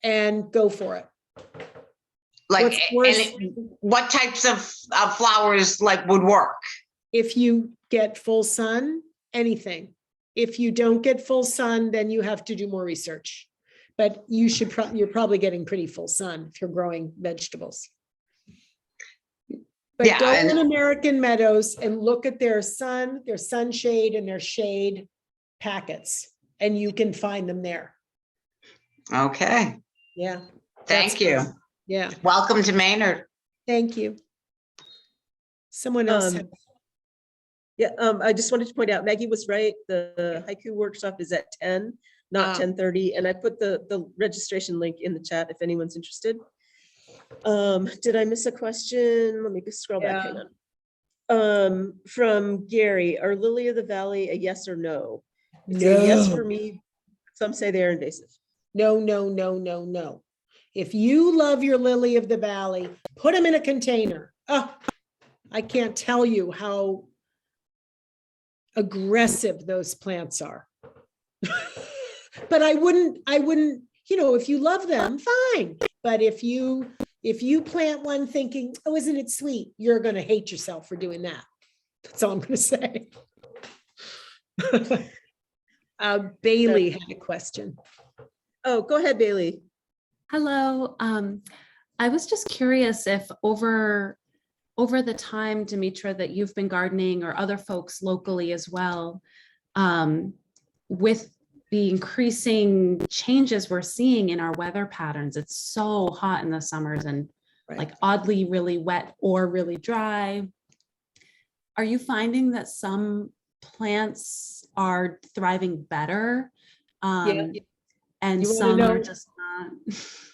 and go for it. Like, what types of flowers would work? If you get full sun, anything. If you don't get full sun, then you have to do more research. But you're probably getting pretty full sun if you're growing vegetables. But go on American Meadows and look at their sunshade and their shade packets, and you can find them there. Okay. Yeah. Thank you. Yeah. Welcome to Maynard. Thank you. Someone else. I just wanted to point out, Maggie was right. The haiku workshop is at 10, not 10:30. And I put the registration link in the chat if anyone's interested. Did I miss a question? Let me scroll back. Hang on. From Gary, are lily of the valley a yes or no? It's a yes for me. Some say they're invasive. No, no, no, no, no. If you love your lily of the valley, put them in a container. Oh, I can't tell you how aggressive those plants are. But I wouldn't, if you love them, fine. But if you plant one thinking, oh, isn't it sweet? You're going to hate yourself for doing that. That's all I'm going to say. Bailey had a question. Oh, go ahead, Bailey. Hello. I was just curious if over the time, Demetra, that you've been gardening, or other folks locally as well, with the increasing changes we're seeing in our weather patterns. It's so hot in the summers and like oddly really wet or really dry. Are you finding that some plants are thriving better? And some are just not.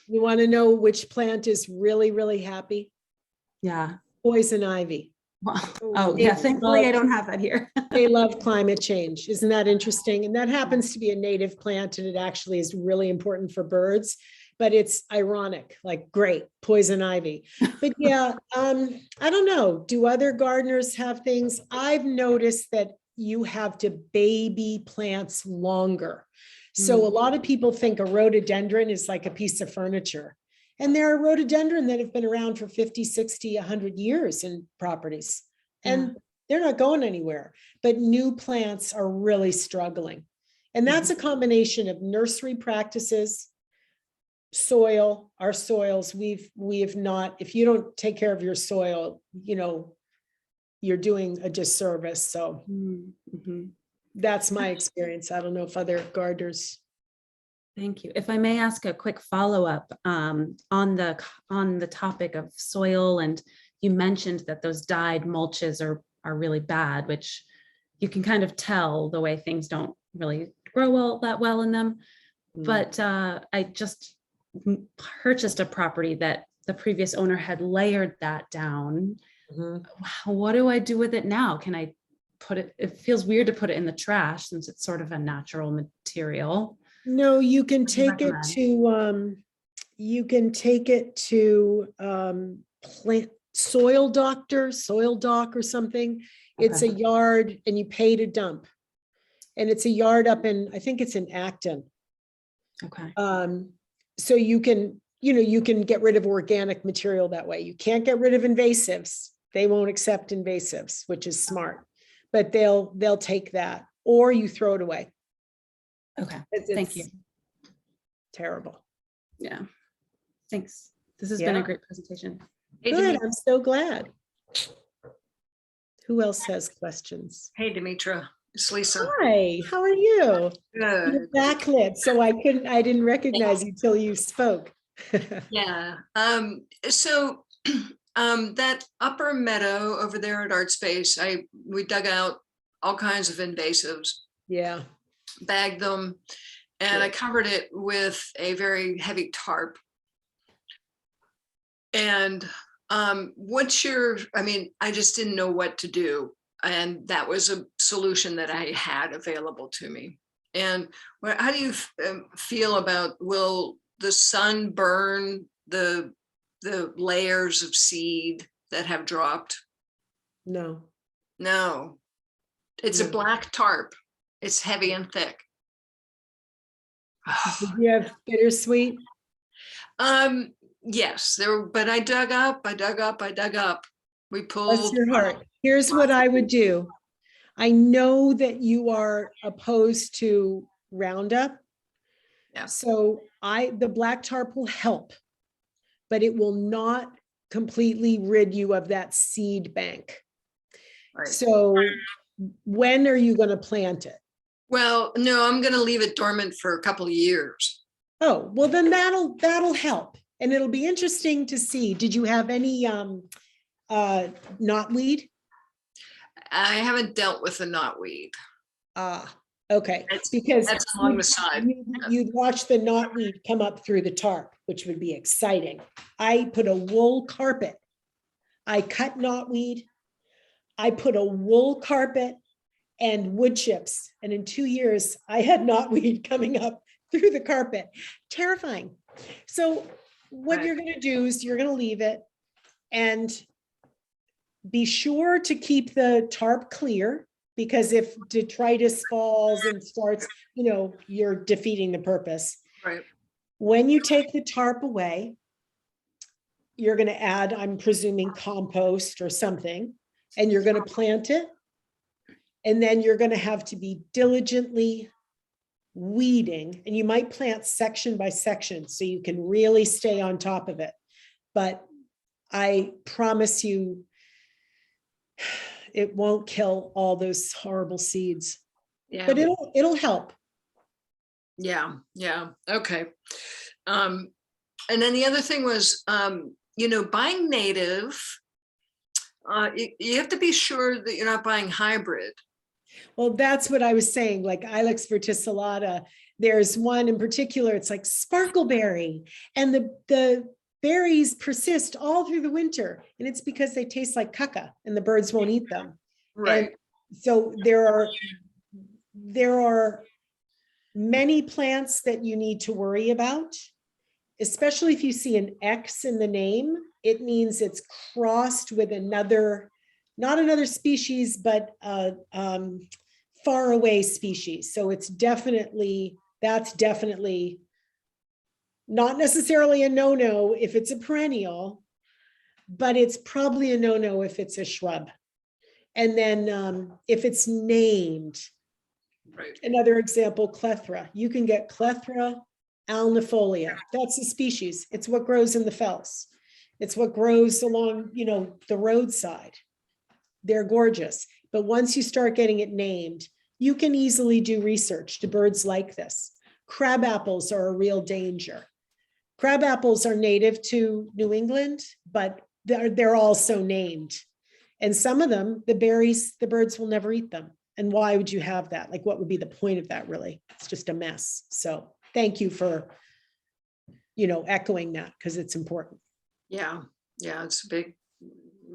You want to know which plant is really, really happy? Yeah. Poison ivy. Well, oh yeah, thankfully I don't have that here. They love climate change. Isn't that interesting? And that happens to be a native plant, and it actually is really important for birds but it's ironic, like great, poison ivy. But yeah, I don't know. Do other gardeners have things? I've noticed that you have to baby plants longer. So a lot of people think a rhododendron is like a piece of furniture. And there are rhododendron that have been around for 50, 60, 100 years in properties. And they're not going anywhere. But new plants are really struggling. And that's a combination of nursery practices, soil, our soils. We have not, if you don't take care of your soil, you know, you're doing a disservice. So that's my experience. I don't know if other gardeners. Thank you. If I may ask a quick follow-up on the topic of soil, and you mentioned that those dyed mulches are really bad, which you can kind of tell the way things don't really grow that well in them. But I just purchased a property that the previous owner had layered that down. What do I do with it now? Can I put it? It feels weird to put it in the trash since it's sort of a natural material. No, you can What do you take it to plant soil doc or something. It's a yard and you pay to dump. And it's a yard up in, I think it's in Acton. Okay. So you can get rid of organic material that way. You can't get rid of invasives. They won't accept invasives, which is smart, but they'll take that, or you throw it away. Okay. It's Thank you. Terrible. Yeah. Thanks. This has been a great presentation. Good. I'm so glad. Who else has questions? Hey, Demetra, it's Lisa. Hi, how are you? Good. You're backlit, so I didn't recognize you till you spoke. Yeah. So that upper meadow over there at Art Space, we dug out all kinds of invasives, Yeah. bagged them, and I covered it with a very heavy tarp. And I just didn't know what to do. And that was a solution that I had available to me. And how do you feel about, will the sun burn the layers of seed that have dropped? No. No, it's a black tarp. It's heavy and thick. Did you have bittersweet? Yes, but I dug up. We pulled. Bless your heart. Here's what I would do. I know that you are opposed to Roundup. Yeah. So the black tarp will help, but it will not completely rid you of that seed bank. Right. So when are you going to plant it? Well, no, I'm going to leave it dormant for a couple of years. Oh, well then that'll help. And it'll be interesting to see. Did you have any knotweed? I haven't dealt with the knotweed. Okay. Because that's along the side. You'd watch the knotweed come up through the tarp, which would be exciting. I put a wool carpet. I cut knotweed. I put a wool carpet and wood chips. And in 2 years, I had knotweed coming up through the carpet. Terrifying. So what you're going to do is you're going to leave it and be sure to keep the tarp clear, because if detritus falls and starts, you're defeating the purpose. Right. When you take the tarp away, you're going to add, I'm presuming, compost or something, and you're going to plant it. And then you're going to have to be diligently weeding, and you might plant section by section so you can really stay on top of it. But I promise you, it won't kill all those horrible seeds. Yeah. But it'll help. Yeah. Okay. And then the other thing was, buying native, you have to be sure that you're not buying hybrid. Well, that's what I was saying, like Ilex verticillata. There's one in particular, it's like sparkleberry, and the berries persist all through the winter, and it's because they taste like caca and the birds won't eat them. Right. And so there are many plants that you need to worry about, especially if you see an X in the name, it means it's crossed with another, not another species, but far away species. So it's definitely, that's definitely not necessarily a no-no if it's a perennial, but it's probably a no-no if it's a shrub. And then if it's named, Right. another example, clethra. You can get clethra alnifolia. That's a species. It's what grows in the fells. It's what grows along, you know, the roadside. They're gorgeous. But once you start getting it named, you can easily do research. Do birds like this? Crab apples are a real danger. Crab apples are native to New England, but they're also named. And some of them, the berries, the birds will never eat them. And why would you have that? Like, what would be the point of that, really? It's just a mess. So thank you for, you know, echoing that, because it's important. Yeah, yeah, it's a big,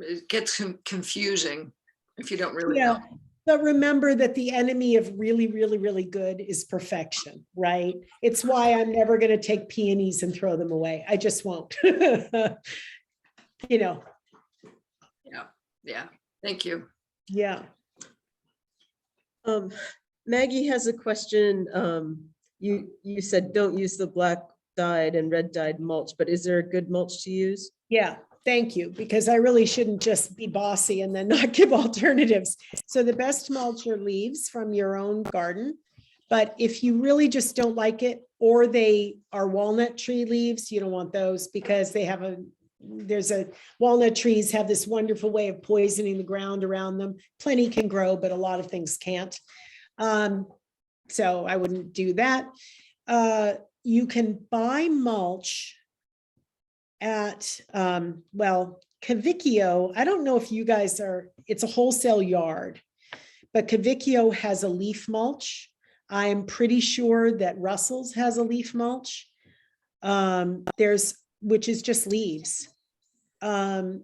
it gets confusing if you don't really Yeah. know. But remember that the enemy of really, really, really good is perfection, right? It's why I'm never going to take peonies and throw them away. I just won't. You know, Yeah, thank you. yeah. Maggie has a question. You said don't use the black dyed and red dyed mulch, but is there a good mulch to use? Yeah, thank you, because I really shouldn't just be bossy and then not give alternatives. So the best mulch are leaves from your own garden. But if you really just don't like it, or they are walnut tree leaves, you don't want those, because they have walnut trees have this wonderful way of poisoning the ground around them. Plenty can grow, but a lot of things can't. So I wouldn't do that. You can buy mulch at, Cavicchio. I don't know if you guys it's a wholesale yard, but Cavicchio has a leaf mulch. I'm pretty sure that Russell's has a leaf mulch. Which is just leaves. And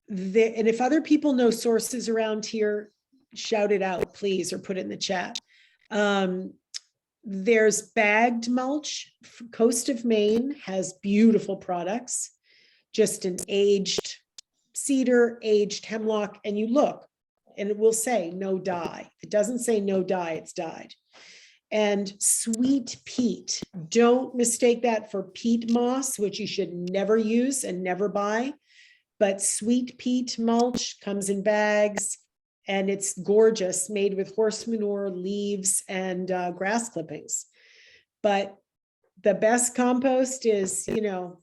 if other people know sources around here, shout it out, please, or put it in the chat. There's bagged mulch. Coast of Maine has beautiful products, just an aged cedar, aged hemlock, and you look, and it will say no dye. It doesn't say no dye, it's dyed. And sweet peat, don't mistake that for peat moss, which you should never use and never buy. But sweet peat mulch comes in bags, and it's gorgeous, made with horse manure, leaves, and grass clippings. But the best compost is, you know,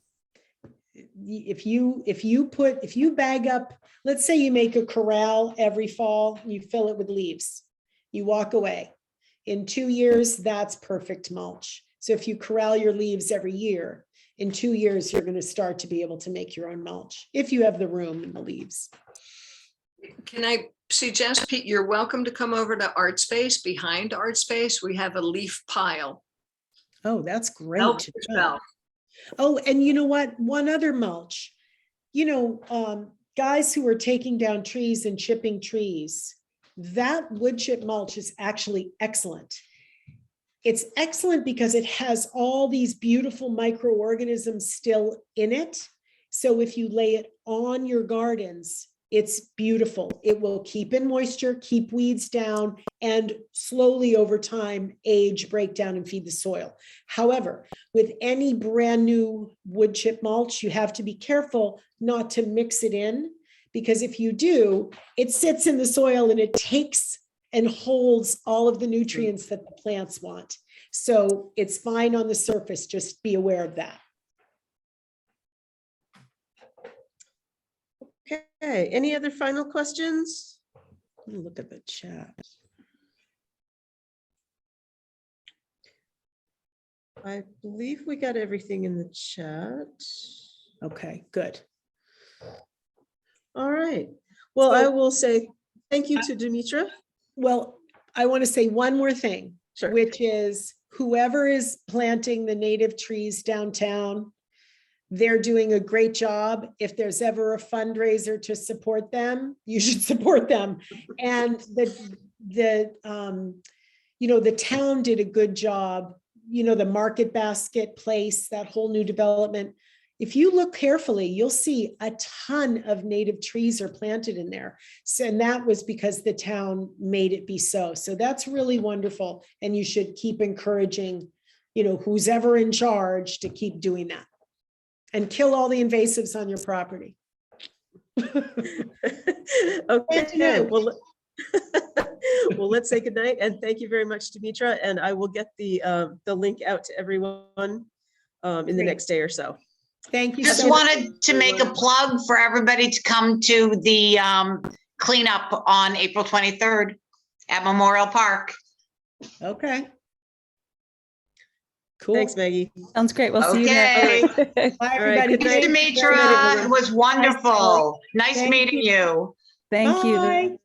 if you bag up, let's say you make a corral every fall, you fill it with leaves, you walk away. In 2 years, that's perfect mulch. So if you corral your leaves every year, in 2 years, you're going to start to be able to make your own mulch if you have the room and the leaves. Can I suggest, Pete, you're welcome to come over to Art Space. Behind Art Space, we have a leaf pile. Oh, that's great. Help to know. yourself. Oh, and you know what? One other mulch, you know, guys who are taking down trees and chipping trees, that wood chip mulch is actually excellent. It's excellent because it has all these beautiful microorganisms still in it. So if you lay it on your gardens, it's beautiful. It will keep in moisture, keep weeds down, and slowly over time, age, break down, and feed the soil. However, with any brand new wood chip mulch, you have to be careful not to mix it in, because if you do, it sits in the soil and it takes and holds all of the nutrients that the plants want. So it's fine on the surface, just be aware of that. Okay, any other final questions? Let me look at the chat. I believe we got everything in the chat. Okay, good. All right. Well, So- I will say thank you to Demetra. Well, I want to say one more thing, Sure. which is whoever is planting the native trees downtown, they're doing a great job. If there's ever a fundraiser to support them, you should support them. And the town did a good job the Market Basket place, that whole new development. If you look carefully, you'll see a ton of native trees are planted in there. So, and that was because the town made it be so. So that's really wonderful. And you should keep encouraging, who's ever in charge to keep doing that. And kill all the invasives on your property. Okay, well, well, let's say goodnight and thank you very much, Demetra. And I will get the link out to everyone in the Great. next day or so. Thank you Just so much. wanted to make a plug for everybody to come to the cleanup on April 23rd at Memorial Park. Okay. Cool. Thanks, Maggie. Sounds great. We'll see you there. Okay. Bye, All right, everybody. good night. Thanks, Good night, Demetra. everyone. It was wonderful. Nice Thank meeting you. Thank you. Bye.